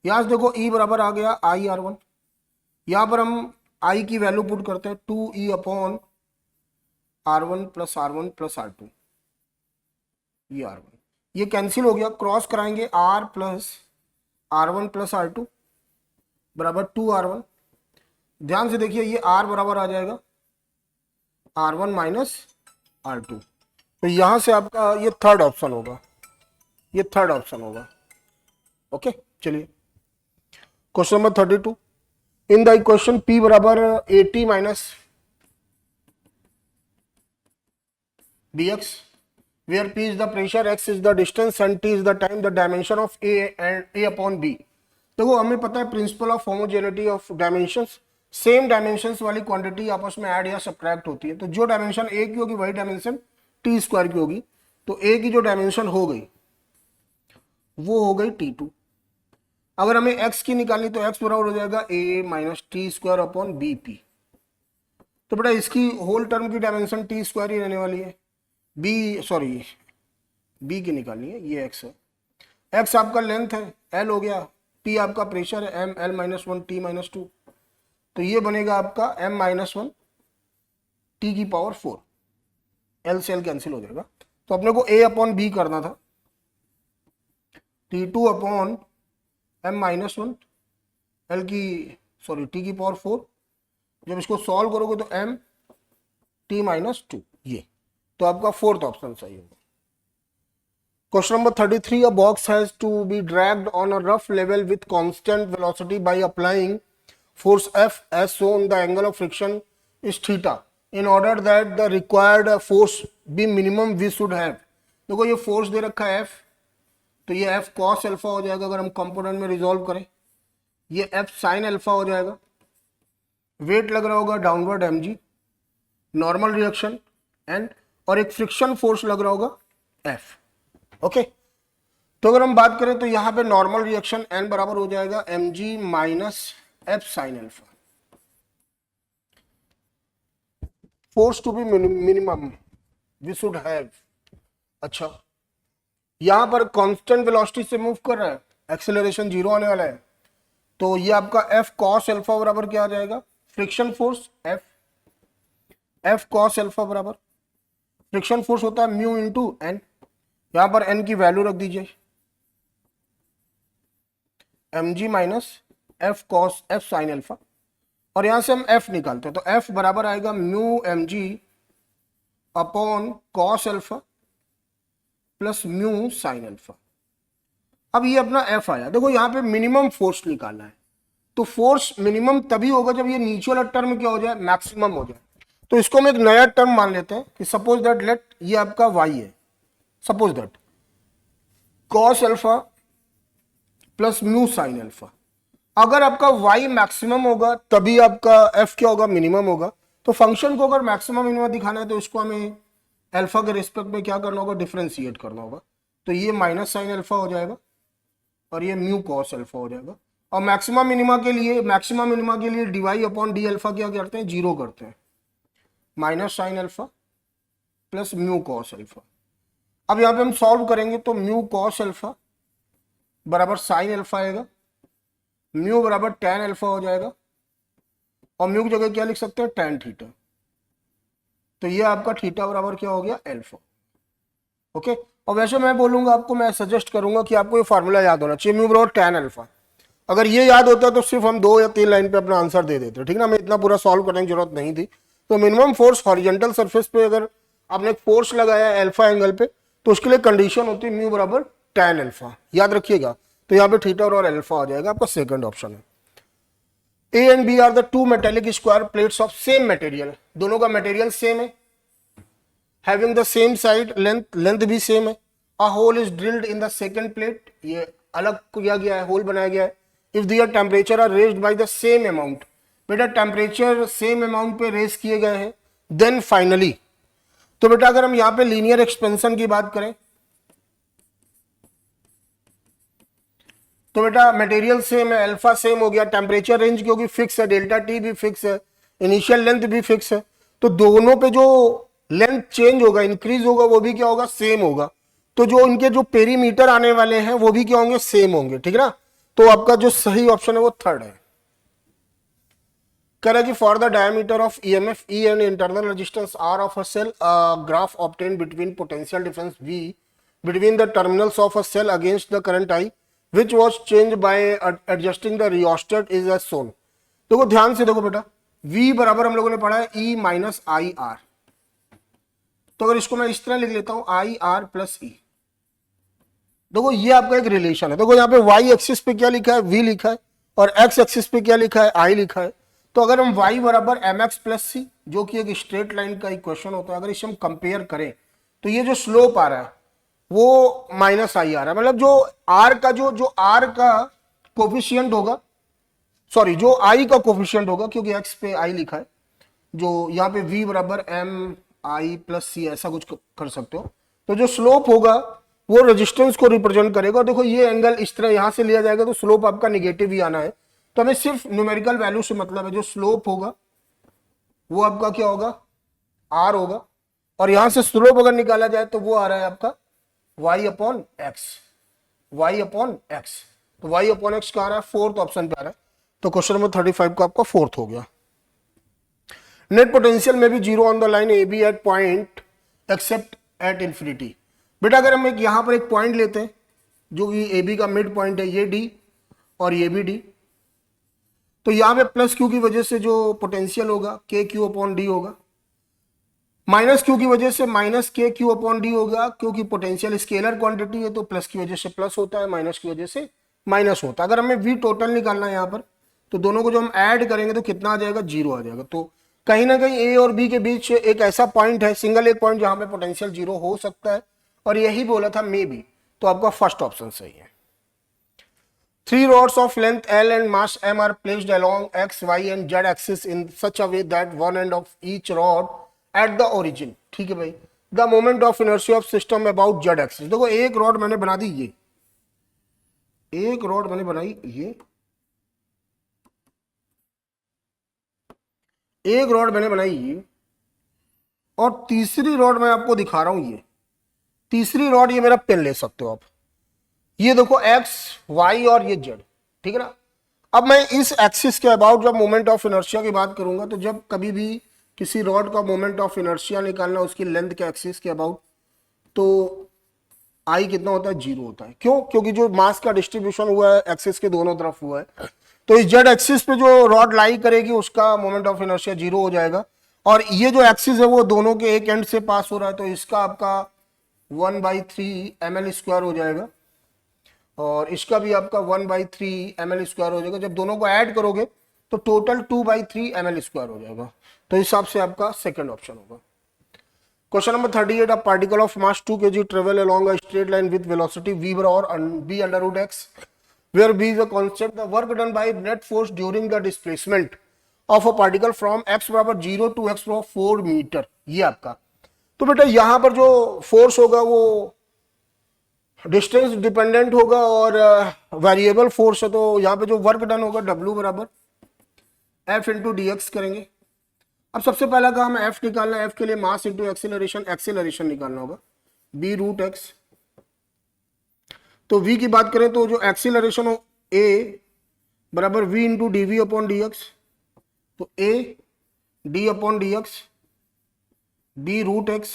Speaker 2: यहां से देखो E बराबर आ गया आई R1, यहां पर हम I की वैल्यू पुट करते हैं 2E upon R1 plus R1 plus R2, ये R1, ये कैंसिल हो गया, क्रॉस कराएंगे R plus R1 plus R2 बराबर 2R1। ध्यान से देखिए ये R बराबर आ जाएगा R1 माइनस R2, तो यहां से आपका ये थर्ड ऑप्शन होगा, ये थर्ड ऑप्शन होगा। ओके, चलिए question number 32। In the equation P बराबर 80 minus BX where P is the pressure, X is the distance and T is the time, the dimension of A and A upon B। देखो हमें पता है principle of homogeneity of dimensions, same dimensions वाली quantity आपस में add या subtract होती है, तो जो डायमेंशन ए की होगी वही डायमेंशन टी स्क्वायर की होगी। तो ए की जो डायमेंशन हो गई वो हो गई T2। अगर हमें एक्स की निकालनी तो एक्स बराबर हो जाएगा A minus T square upon B P. तो बेटा इसकी होल टर्म की डायमेंशन टी स्क्वायर ही रहने वाली है, बी की निकालनी है, ये एक्स है, एक्स आपका लेंथ है, एल हो गया, पी आपका प्रेशर है, M L minus 1 T minus 2, तो ये बनेगा आपका m माइनस 1 टी की पावर 4, एल से एल कैंसिल हो जाएगा। तो अपने को a अपॉन बी करना था, T2 upon m minus 1 L की टी की पावर 4, जब इसको सॉल्व करोगे तो m t माइनस 2, ये तो आपका फोर्थ ऑप्शन सही होगा। Question number 33, a box has to be dragged on a rough level with constant velocity by applying force F as shown. The angle of friction is theta. In order that the required force be minimum we should have। देखो ये force दे रखा है F, तो ये F cos alpha हो जाएगा अगर हम कंपोनेंट में रिजॉल्व करें, ये F sin अल्फा हो जाएगा, वेट लग रहा होगा downward mg, normal reaction and, और एक फ्रिक्शन फोर्स लग रहा होगा F। ओके, तो अगर हम बात करें तो यहां पे नॉर्मल रिएक्शन n बराबर हो जाएगा mg माइनस f sin अल्फा। Force to be minimum we should have. अच्छा, यहां पर कांस्टेंट वेलोसिटी से मूव कर रहा है, एक्सेलरेशन 0 आने वाला है, तो ये आपका f cos अल्फा बराबर क्या आ जाएगा, friction force f cos alpha बराबर फ्रिक्शन फोर्स होता है म्यू इंटू एन, यहां पर n की वैल्यू रख दीजिए mg minus f cos f sin alpha, और यहां से हम f निकालते हैं तो f बराबर आएगा mu mg upon cos alpha plus mu sin alpha. अब ये अपना f आया, देखो यहां पे मिनिमम फोर्स निकालना है, तो फोर्स मिनिमम तभी होगा जब ये नीचे वाला टर्म क्या हो जाए, मैक्सिमम हो जाए। तो इसको हम एक नया टर्म मान लेते हैं कि सपोज दैट लेट ये आपका y है, suppose that cos alpha plus mu sin alpha. अगर आपका y मैक्सिमम होगा तभी आपका f क्या होगा, मिनिमम होगा। तो फंक्शन को अगर मैक्सिमम मिनिमम दिखाना है तो इसको हमें अल्फा के रिस्पेक्ट में क्या करना होगा, डिफरेंशिएट करना होगा। तो ये माइनस साइन अल्फा हो जाएगा और ये म्यू कॉस अल्फा हो जाएगा। और मैक्सिमम मिनिमा के लिए dy अपॉन डी अल्फा क्या करते हैं, जीरो करते हैं, minus sine alpha plus mu cos alpha. अब यहाँ पे हम सॉल्व करेंगे तो म्यू कॉस अल्फा बराबर साइन अल्फा आएगा, म्यू बराबर tan अल्फा हो जाएगा और म्यू की जगह क्या लिख सकते हैं, tan थीटा। तो ये आपका थीटा बराबर क्या हो गया, अल्फा। ओके, और वैसे मैं बोलूंगा आपको, मैं सजेस्ट करूंगा कि आपको ये फार्मूला याद होना चाहिए, म्यू बराबर tan अल्फा। अगर ये याद होता तो सिर्फ हम 2 या 3 लाइन पे अपना आंसर दे देते, ठीक ना, हमें इतना पूरा सॉल्व करने की जरूरत नहीं थी। तो मिनिमम फोर्स हॉरिजॉन्टल सरफेस पे अगर आपने एक फोर्स लगाया है अल्फा एंगल पे, तो उसके लिए कंडीशन होती है म्यू बराबर tan अल्फा, याद रखिएगा। तो यहाँ पे थीटा और अल्फा हो जाएगा, आपका सेकंड ऑप्शन है। A and B are the two metallic square plates of same material, दोनों का मटेरियल सेम है, having the same side, length भी सेम है। A hole is drilled in the second plate, ये अलग किया गया है, होल बनाया गया है। If their temperature are raised by the same amount, बेटा टेम्परेचर सेम अमाउंट पे रेज किए गए हैं, देन फाइनली। तो बेटा अगर हम यहाँ पे लीनियर एक्सपेंशन की बात करें तो बेटा मटेरियल सेम है, अल्फा सेम हो गया, टेम्परेचर रेंज क्योंकि फिक्स है, डेल्टा टी भी फिक्स है, इनिशियल लेंथ भी फिक्स है। तो दोनों पे जो लेंथ चेंज होगा, इंक्रीज होगा, वो भी क्या होगा, सेम होगा। तो जो इनके जो पेरीमीटर आने वाले हैं वो भी क्या होंगे, सेम होंगे, ठीक है ना। तो आपका जो सही ऑप्शन है वो थर्ड है। कह रहा है कि for the diameter of EMF E and internal resistance R of a cell, graph obtain between potential difference V between the terminals of a cell against the current I which was changed by adjusting the rheostat is as shown। देखो ध्यान से देखो बेटा, V बराबर हम लोगों ने पढ़ा है E माइनस आई आर। तो अगर इसको मैं इस तरह लिख लेता हूं आई आर प्लस ई, देखो ये आपका एक रिलेशन है। देखो यहाँ पे y एक्सिस पे क्या लिखा है, V लिखा है, और x एक्सिस पे क्या लिखा है, I लिखा है। तो अगर हम y बराबर एम एक्स प्लस सी, जो कि एक स्ट्रेट लाइन का इक्वेशन होता है, अगर इसे हम कंपेयर करें तो ये जो स्लोप आ रहा है वो माइनस आई आ रहा है, मतलब जो आर का जो आर का कोफिशियंट होगा, सॉरी जो आई का कोफिशियंट होगा, क्योंकि एक्स पे आई लिखा है, जो यहाँ पे वी बराबर एम आई प्लस सी ऐसा कुछ कर सकते हो। तो जो स्लोप होगा वो रेजिस्टेंस को रिप्रेजेंट करेगा। देखो ये एंगल इस तरह यहां से लिया जाएगा तो स्लोप आपका निगेटिव ही आना है। तो हमें सिर्फ न्यूमेरिकल वैल्यू से मतलब है, जो स्लोप होगा वो आपका क्या होगा, आर होगा, और यहां से स्लोप अगर निकाला जाए तो वो आ रहा है आपका y upon x, y upon x. तो y अपॉन एक्स का आ रहा है, फोर्थ ऑप्शन पे आ रहा है। तो क्वेश्चन नंबर 35 का आपका फोर्थ हो गया। नेट पोटेंशियल में भी zero on the line A B at point except at infinity. बेटा अगर हम एक यहां पर एक पॉइंट लेते हैं जो कि ए बी का मिड पॉइंट है, ये डी और ये भी डी, तो यहां पे प्लस क्यू की वजह से जो पोटेंशियल होगा के क्यू अपॉन डी होगा, माइनस क्यू की वजह से माइनस के क्यू अपॉन डी होगा, क्योंकि पोटेंशियल स्केलर क्वांटिटी है तो प्लस की वजह से प्लस होता है, माइनस की वजह से माइनस होता है। अगर हमें वी टोटल निकालना है यहाँ पर, तो दोनों को जो हम ऐड करेंगे तो कितना आ जाएगा, जीरो आ जाएगा। तो कहीं ना कहीं ए और बी के बीच एक ऐसा पॉइंट है, सिंगल एक पॉइंट, जहां पे पोटेंशियल जीरो हो सकता है, और यही बोला था मे बी। तो आपका फर्स्ट ऑप्शन सही है। 3 rods of length L and mass M are placed along X, Y and Z axis in such a way that one end of each rod at the origin, ठीक है भाई, the moment of inertia of system about Z axis। देखो एक rod मैंने बना दी, ये एक rod मैंने बनाई, ये एक रॉड मैंने बनाई ये, और तीसरी रॉड मैं आपको दिखा रहा हूं, ये तीसरी रॉड, ये मेरा पेन ले सकते हो आप, ये देखो एक्स वाई और ये जेड, ठीक है ना। अब मैं इस एक्सिस के अबाउट जब मोमेंट ऑफ इनर्शिया की बात करूंगा, तो जब कभी भी किसी रॉड का मोमेंट ऑफ इनर्शिया निकालना उसकी लेंथ के एक्सिस के अबाउट, तो आई कितना होता है, जीरो होता है। क्यों? क्योंकि जो मास का डिस्ट्रीब्यूशन हुआ है एक्सिस के दोनों तरफ हुआ है, तो इस जेड एक्सिस पे जो रॉड लाई करेगी उसका मोमेंट ऑफ इनर्शिया जीरो हो जाएगा। और ये जो एक्सिस है वो दोनों के एक एंड से पास हो रहा है, तो इसका आपका 1/3 ml स्क्वायर हो जाएगा, और इसका भी आपका 1/3 ml स्क्वायर हो जाएगा। जब दोनों को ऐड करोगे तो टोटल 2/3 ml स्क्वायर हो जाएगा। तो इस हिसाब से आपका सेकंड ऑप्शन होगा। Question number 38, a particle of mass 2 kg travel along a straight line with velocity v और b under root x where v is a constant, the work done by net force during the displacement of a particle from x बराबर 0 to x बराबर 4 metre, ये आपका। तो बेटा यहां पर जो फोर्स होगा वो डिस्टेंस डिपेंडेंट होगा और वेरिएबल फोर्स है, तो यहाँ पे जो वर्क डन होगा W बराबर F इंटू डी एक्स करेंगे। अब सबसे पहला काम है F निकालना है, F के लिए मास इंटू एक्सेलरेशन निकालना होगा, b रूट एक्स। तो v की बात करें तो जो एक्सेलरेशन हो a बराबर v into D V upon D X, तो a d upon D X b root X.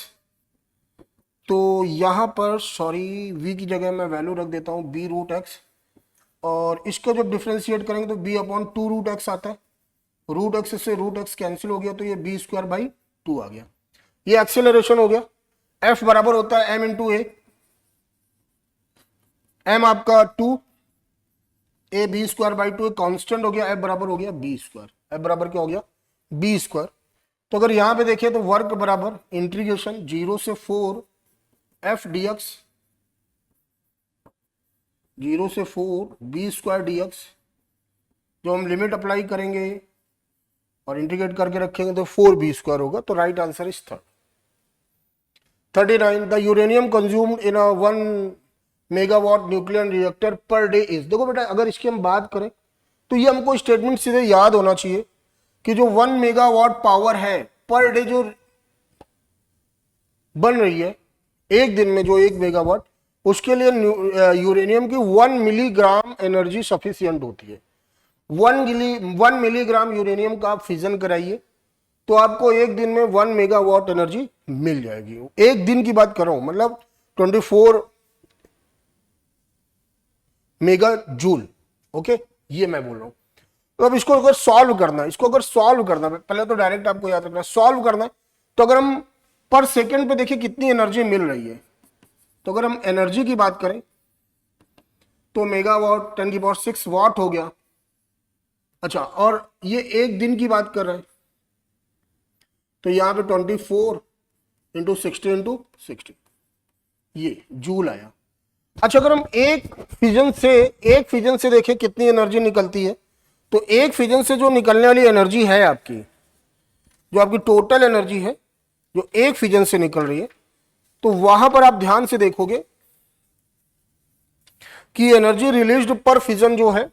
Speaker 2: तो यहां पर सॉरी v की जगह मैं वैल्यू रख देता हूं b रूट एक्स, और इसका जब डिफ्रेंशिएट करेंगे तो b अपॉन 2 रूट एक्स आता है, रूट एक्स से रूट एक्स कैंसिल हो गया, तो ये बी स्क्वायर बाई 2 आ गया। ये एक्सेलरेशन हो गया। F बराबर होता है m इंटू ए, m आपका 2, a B square by 2 constant हो गया, F बराबर हो गया बी स्क्वायर, F बराबर क्या हो गया बी स्क्वायर। तो अगर यहां पे देखें तो वर्क बराबर इंटीग्रेशन 0 से 4 F डी एक्स, 0 से 4 बी स्क्वायर डी एक्स। जो हम लिमिट अप्लाई करेंगे और इंटीग्रेट करके रखेंगे तो 4 बी स्क्वायर होगा। तो right answer is 39। The uranium consumed in a 1 megawatt nuclear reactor per day is. देखो बेटा अगर इसकी हम बात करें तो ये हमको स्टेटमेंट सीधे याद होना चाहिए कि जो 1 मेगावाट पावर है पर डे जो बन रही है एक दिन में, जो 1 मेगावाट, उसके लिए यूरेनियम की 1 मिलीग्राम एनर्जी सफिशियंट होती है। 1 मिलीग्राम यूरेनियम का आप फिजन कराइए तो आपको एक दिन में 1 मेगावाट एनर्जी मिल जाएगी। एक दिन की बात कर रहा हूं, मतलब 24 मेगा जूल। ओके, ये मैं बोल रहा हूं। तो अब इसको अगर सॉल्व करना है, पहले तो डायरेक्ट आपको याद रखना है, सॉल्व करना है तो अगर हम पर सेकेंड पे देखिए कितनी एनर्जी मिल रही है, तो अगर हम एनर्जी की बात करें तो मेगावाट 10⁶ वाट हो गया। अच्छा, और ये एक दिन की बात कर रहे हैं तो यहां पे 24 इंटू 60 ये जूल आया। अच्छा, अगर हम एक फिजन से देखें कितनी एनर्जी निकलती है, तो एक फिजन से जो निकलने वाली एनर्जी है आपकी, जो आपकी टोटल एनर्जी है जो एक फिजन से निकल रही है, तो वहां पर आप ध्यान से देखोगे कि एनर्जी रिलीज्ड पर फिजन जो है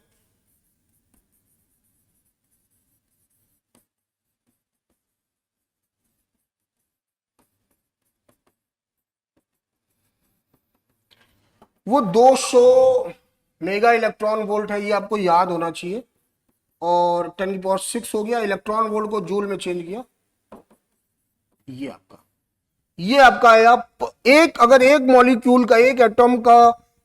Speaker 2: वो 200 मेगा इलेक्ट्रॉन वोल्ट है। ये आपको याद होना चाहिए। और 10⁶ हो गया, इलेक्ट्रॉन वोल्ट को जूल में चेंज किया, ये आपका आया। अगर एक मॉलिक्यूल का, एक एटम का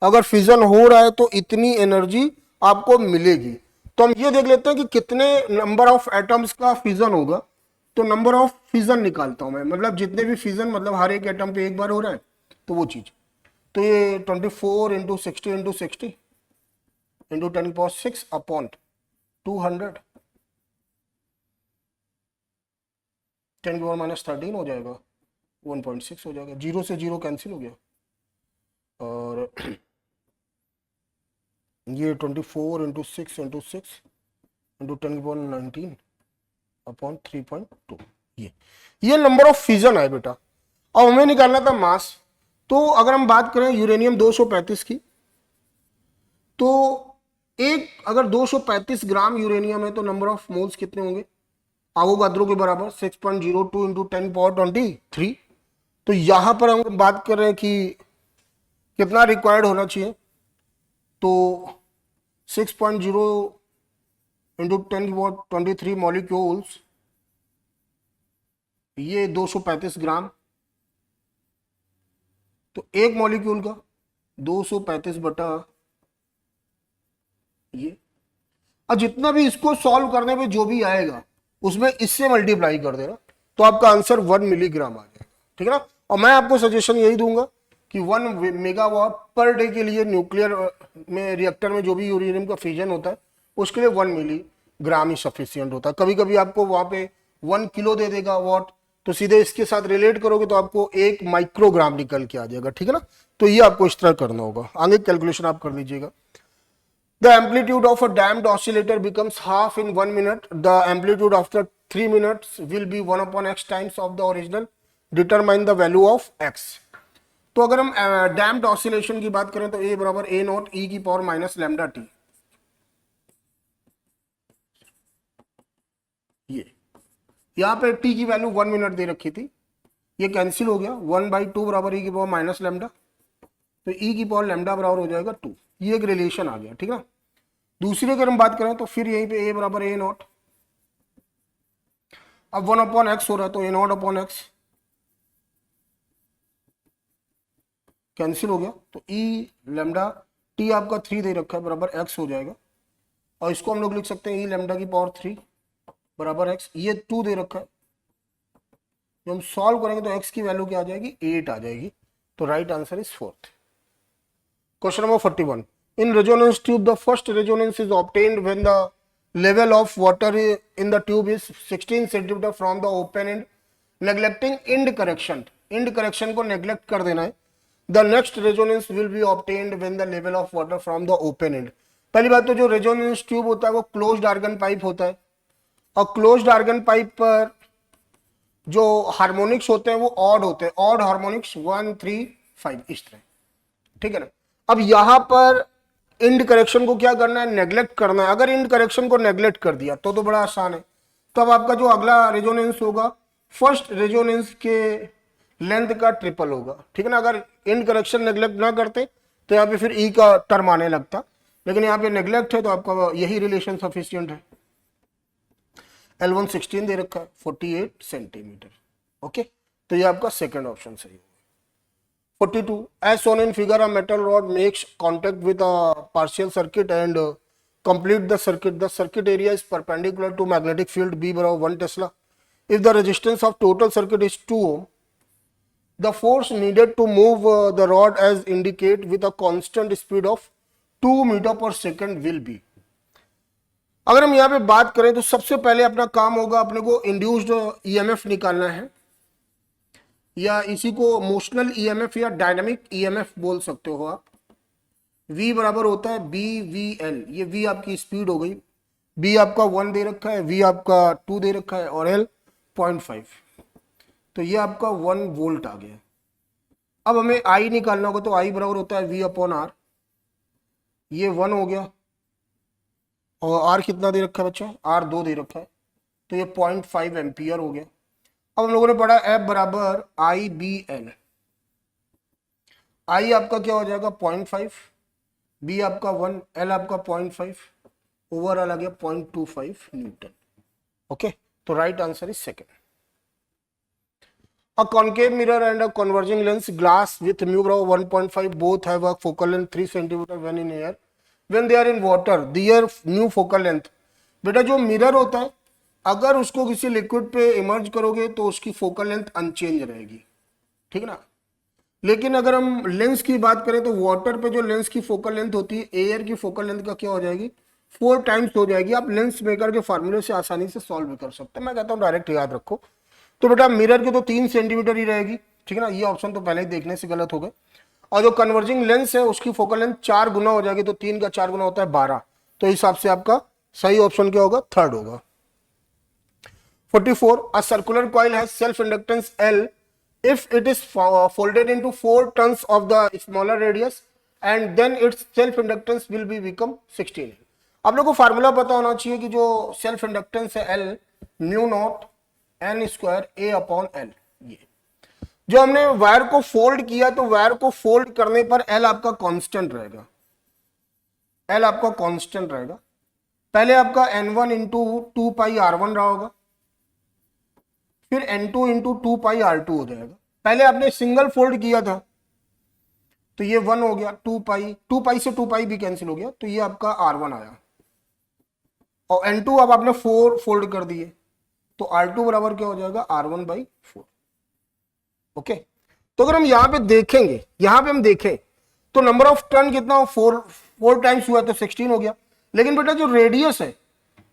Speaker 2: अगर फिजन हो रहा है तो इतनी एनर्जी आपको मिलेगी। तो हम ये देख लेते हैं कि कितने नंबर ऑफ एटम्स का फिजन होगा। तो नंबर ऑफ फिजन निकालता हूं मैं, मतलब जितने भी फिजन, मतलब हर एक एटम पे एक बार हो रहा है तो वो चीज। तो ये 24 इंटू 60 इंटू 10⁶ अपॉन 200, 10⁻³ हो जाएगा, 1.6 हो जाएगा, 0 से 0 कैंसिल हो गया। और ये 24 इंटू 6 इंटू 10⁻19 अपॉन 3.2, ये नंबर ऑफ फिजन है बेटा। अब हमें निकालना था मास। तो अगर हम बात करें यूरेनियम 235 की, तो अगर 235 ग्राम यूरेनियम है तो नंबर ऑफ मोल्स कितने होंगे, आवोगाद्रो के बराबर 6.02 इंटू 10⁻23। तो यहां पर हम बात कर रहे हैं कि कितना रिक्वायर्ड होना चाहिए, तो 6.0 इंटू 10⁻23 मॉलिक्यूल्स, ये 235 ग्राम। तो एक मॉलिक्यूल का 235 बटा ये, और जितना भी इसको सॉल्व करने में जो भी आएगा उसमें इससे मल्टीप्लाई कर देना, तो आपका आंसर 1 मिलीग्राम आ जाएगा। ठीक है ना। और मैं आपको सजेशन यही दूंगा कि 1 मेगावाट पर डे के लिए न्यूक्लियर में रिएक्टर में जो भी यूरेनियम का फिजन होता है उसके लिए 1 मिलीग्राम ही सफिशियंट होता है। कभी कभी आपको वहां पे 1 किलो दे देगा वाट, तो सीधे इसके साथ रिलेट करोगे तो आपको 1 माइक्रोग्राम निकल के आ जाएगा। ठीक है ना। तो ये आपको इस तरह करना होगा, आगे कैलकुलेशन आप कर लीजिएगा। The amplitude of a damped oscillator becomes half in 1 minute. The amplitude after 3 minutes will be 1 upon x times of the original. Determine the value of x. तो अगर हम डैम्प्ड ऑसिलेशन की बात करें तो a बराबर a नॉट e की power minus lambda T, ये यहाँ पे t की वैल्यू 1 मिनट दे रखी थी, ये कैंसिल हो गया, 1/2 बराबर e की पावर माइनस लैम्डा, तो e की पावर लैम्डा बराबर हो जाएगा 2, ये एक रिलेशन आ गया, ठीक है। दूसरी अगर हम बात करें तो फिर यहीं पे a बराबर a नॉट, अब 1 अपॉन एक्स हो रहा है तो a not upon x cancel हो गया, तो e लैम्डा t आपका 3 दे रखा है बराबर x हो जाएगा, और इसको हम लोग लिख सकते हैं e लैम्डा की पावर 3 बराबर x, ये 2 दे रखा है, जब हम सॉल्व करेंगे तो x की वैल्यू क्या आ जाएगी, 8 आ जाएगी, तो right answer is 4th। Question number 41, in resonance tube the first resonance is obtained when the level of water in the tube is 16 cm from the open end, neglecting end correction को neglect कर देना है। The next resonance will be obtained when the level of water from the open end। पहली बात तो जो resonance tube होता है वो closed argon pipe होता है, और closed argon pipe पर जो हार्मोनिक्स होते हैं वो ऑड होते हैं, ऑड हार्मोनिक्स 1 3 5 इस तरह, ठीक है ना। अब यहां पर इंड करेक्शन को क्या करना है, नेग्लेक्ट करना है। अगर इंड करेक्शन को नेग्लेक्ट कर दिया तो बड़ा आसान है, तो अब आपका जो अगला रेजोनेंस होगा फर्स्ट रेजोनेंस के लेंथ का ट्रिपल होगा, ठीक है ना। अगर इंड करेक्शन नेग्लेक्ट ना करते तो यहाँ पे फिर ई का टर्म आने लगता, लेकिन यहाँ पे नेग्लेक्ट है तो आपका यही रिलेशन सफिशियंट है। L1 16 दे रखा है, 48 सेंटीमीटर, ओके, तो ये आपका सेकंड ऑप्शन सही होगा। 42, as shown in figure, a metal rod makes contact with a partial circuit and complete the circuit. The circuit area is perpendicular to magnetic field B बराबर 1 Tesla. If the resistance of total circuit is 2 ohm, the force needed to move the rod as indicate with a constant speed of 2 meter per second will be। अगर हम यहाँ पे बात करें तो सबसे पहले अपना काम होगा अपने को इंड्यूस्ड ईएमएफ निकालना है, या इसी को मोशनल ईएमएफ या डायनामिक ईएमएफ बोल सकते हो आप। V बराबर होता है BVL, ये V आपकी स्पीड हो गई, B आपका 1 दे रखा है, V आपका 2 दे रखा है, और L 0.5, तो ये आपका 1 वोल्ट आ गया। अब हमें I निकालना होगा, तो I बराबर होता है V अपॉन R, ये 1 हो गया, और R कितना दे रखा है बच्चा, R 2 दे रखा है, तो ये 0.5 एम्पियर हो गया। अब हम लोगों ने पढ़ा F बराबर IBL, I आपका क्या हो जाएगा 0.5, B आपका 1, L आपका 0.5, ओवरऑल आ गया 0.25 न्यूटन, ओके, तो right answer is second. A concave mirror and a converging lens glass with mu बराबर 1.5 both have a focal length 3 cm when in air, when they are in water their new focal length। बेटा जो mirror होता है अगर उसको किसी liquid पे emerge करोगे तो उसकी फोकल लेंथ अनचेंज रहेगी, ठीक है ना। लेकिन अगर हम लेंस की बात करें तो वाटर पे जो लेंस की फोकल लेंथ होती है एयर की फोकल लेंथ का क्या हो जाएगी, 4 टाइम्स हो जाएगी। आप लेंस मेकर के फार्मूले से आसानी से सॉल्व भी कर सकते हैं, मैं कहता हूँ डायरेक्ट याद रखो। तो बेटा मिरर की तो 3 सेंटीमीटर ही रहेगी, ठीक है ना, ये ऑप्शन तो पहले ही देखने से गलत हो गए। और जो कन्वर्जिंग लेंस है उसकी फोकल लेंथ 4 गुना हो जाएगी, तो 3 का 4 गुना होता है 12, तो इस हिसाब से आपका सही ऑप्शन क्या होगा, थर्ड होगा। 44, a circular coil has self inductance L if it is folded into 4 turns of the smaller radius and then its self inductance will be become 16। आप लोगों को फार्मूला पता होना चाहिए कि जो सेल्फ इंडक्टेंस है L mu naught N square A upon L। ये जो हमने वायर को फोल्ड किया तो वायर को फोल्ड करने पर L आपका कांस्टेंट रहेगा, L आपका कांस्टेंट रहेगा। पहले आपका N1 इंटू 2 पाई R1 रहा होगा, फिर N2 इंटू 2 पाई R2 हो जाएगा। पहले आपने सिंगल फोल्ड किया था तो ये 1 हो गया, 2 पाई से 2 पाई भी कैंसिल हो गया, तो ये आपका R1 आया, और N2 अब आपने 4 फोल्ड कर दिए तो R2 बराबर क्या हो जाएगा, R1/4, ओके। तो अगर हम यहाँ पे देखेंगे, यहाँ पे हम देखें तो नंबर ऑफ टर्न कितना हो, 4 टाइम्स हुआ तो 16 हो गया, लेकिन बेटा जो रेडियस है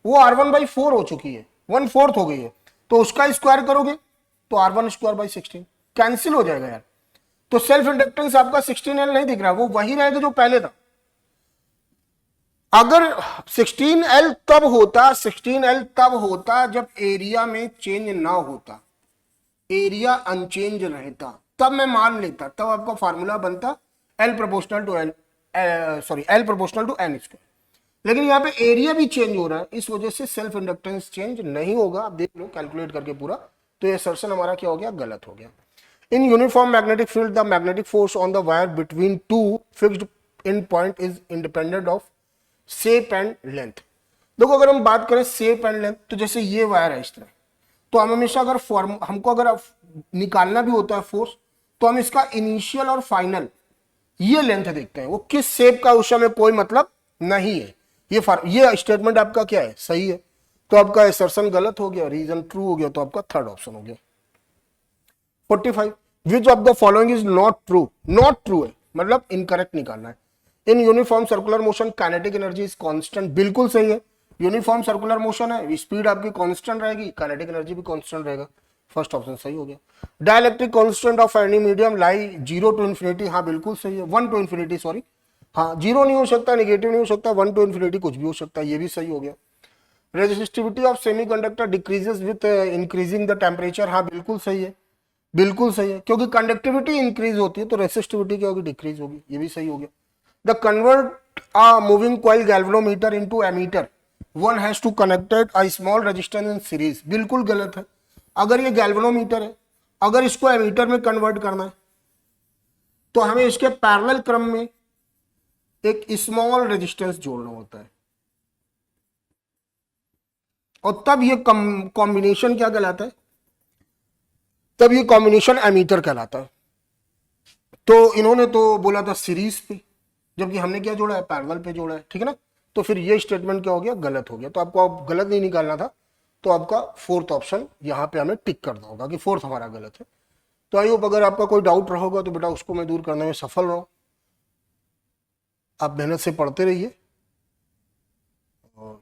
Speaker 2: वो R1/4 हो चुकी है, 1/4 हो गई है, तो उसका स्क्वायर करोगे तो R1²/16 कैंसिल हो जाएगा यार। तो सेल्फ इंडक्टेंस आपका 16L नहीं दिख रहा, वो वही रहेगा जो पहले था। अगर 16L तब होता जब एरिया में चेंज ना होता, एरिया अनचेंज रहता, तब मैं मान लेता, तब आपका फार्मूला बनता L proportional to N square. लेकिन यहाँ पे एरिया भी चेंज हो रहा है, इस वजह से सेल्फ इंडक्टेंस चेंज नहीं होगा। आप देख लो कैलकुलेट करके पूरा, तो ये असर्शन हमारा क्या हो गया, गलत हो गया। In uniform magnetic field the magnetic force on the wire between two fixed in point is independent of shape and length. देखो अगर हम बात करें शेप एंड लेंथ, तो जैसे ये वायर है इस तरह, तो हम हमेशा अगर हमको अगर निकालना भी होता है फोर्स, तो हम इसका इनिशियल और फाइनल ये लेंथ देखते हैं, वो किस शेप का उस समय कोई मतलब नहीं है। ये स्टेटमेंट आपका क्या है, सही है, तो आपका असर्शन गलत हो गया, रीजन ट्रू हो गया, तो आपका थर्ड ऑप्शन हो गया। 45 which of the following is not true, not true है मतलब इनकरेक्ट निकालना है। In uniform circular motion kinetic energy is constant, बिल्कुल सही है। यूनिफॉर्म सर्कुलर मोशन है, स्पीड आपकी कांस्टेंट रहेगी, काइनेटिक एनर्जी भी कांस्टेंट रहेगा, फर्स्ट ऑप्शन सही हो गया। Dielectric constant of any medium lie 0 to infinity, हाँ बिल्कुल सही है, 1 टू इन्फिनिटी सॉरी, हाँ 0 नहीं हो सकता, नेगेटिव नहीं हो सकता, 1 टू इन्फिनिटी कुछ भी हो सकता है, ये भी सही हो गया। Resistivity of semiconductor decreases with increasing the temperature, हाँ बिल्कुल सही है, बिल्कुल सही है, क्योंकि कंडक्टिविटी इंक्रीज होती है तो रेसिस्टिविटी क्या होगी, डिक्रीज होगी, ये भी सही हो गया। The convert a moving coil galvanometer into ammeter, one has to connected a small resistance in series, बिल्कुल गलत है। अगर ये गैल्वेनोमीटर है, अगर इसको एमीटर में कन्वर्ट करना है तो हमें इसके पैरेलल क्रम में एक स्मॉल रेजिस्टेंस जोड़ना होता है, और तब ये कॉम्बिनेशन क्या कहलाता है, तब ये कॉम्बिनेशन एमीटर कहलाता है। तो इन्होंने तो बोला था सीरीज पे, जबकि हमने क्या जोड़ा है, पैरेलल पे जोड़ा है, ठीक है ना। तो फिर ये स्टेटमेंट क्या हो गया, गलत हो गया। तो आपको अब गलत नहीं निकालना था, तो आपका फोर्थ ऑप्शन यहाँ पे हमें टिक करना होगा कि फोर्थ हमारा गलत है। तो आई होप अगर आपका कोई डाउट रहा होगा तो बेटा उसको मैं दूर करने में सफल रहा हूं। आप मेहनत से पढ़ते रहिए और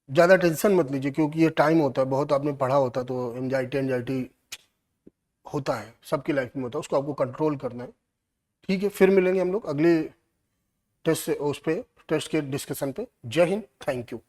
Speaker 2: ज़्यादा टेंशन मत लीजिए, क्योंकि ये टाइम होता है, बहुत आपने पढ़ा होता तो एंजाइटी होता है, सबकी लाइफ में होता है, उसको आपको कंट्रोल करना है। ठीक है, फिर मिलेंगे हम लोग अगले टेस्ट से, उस पे टेस्ट के डिस्कशन पे। जय हिंद, थैंक यू।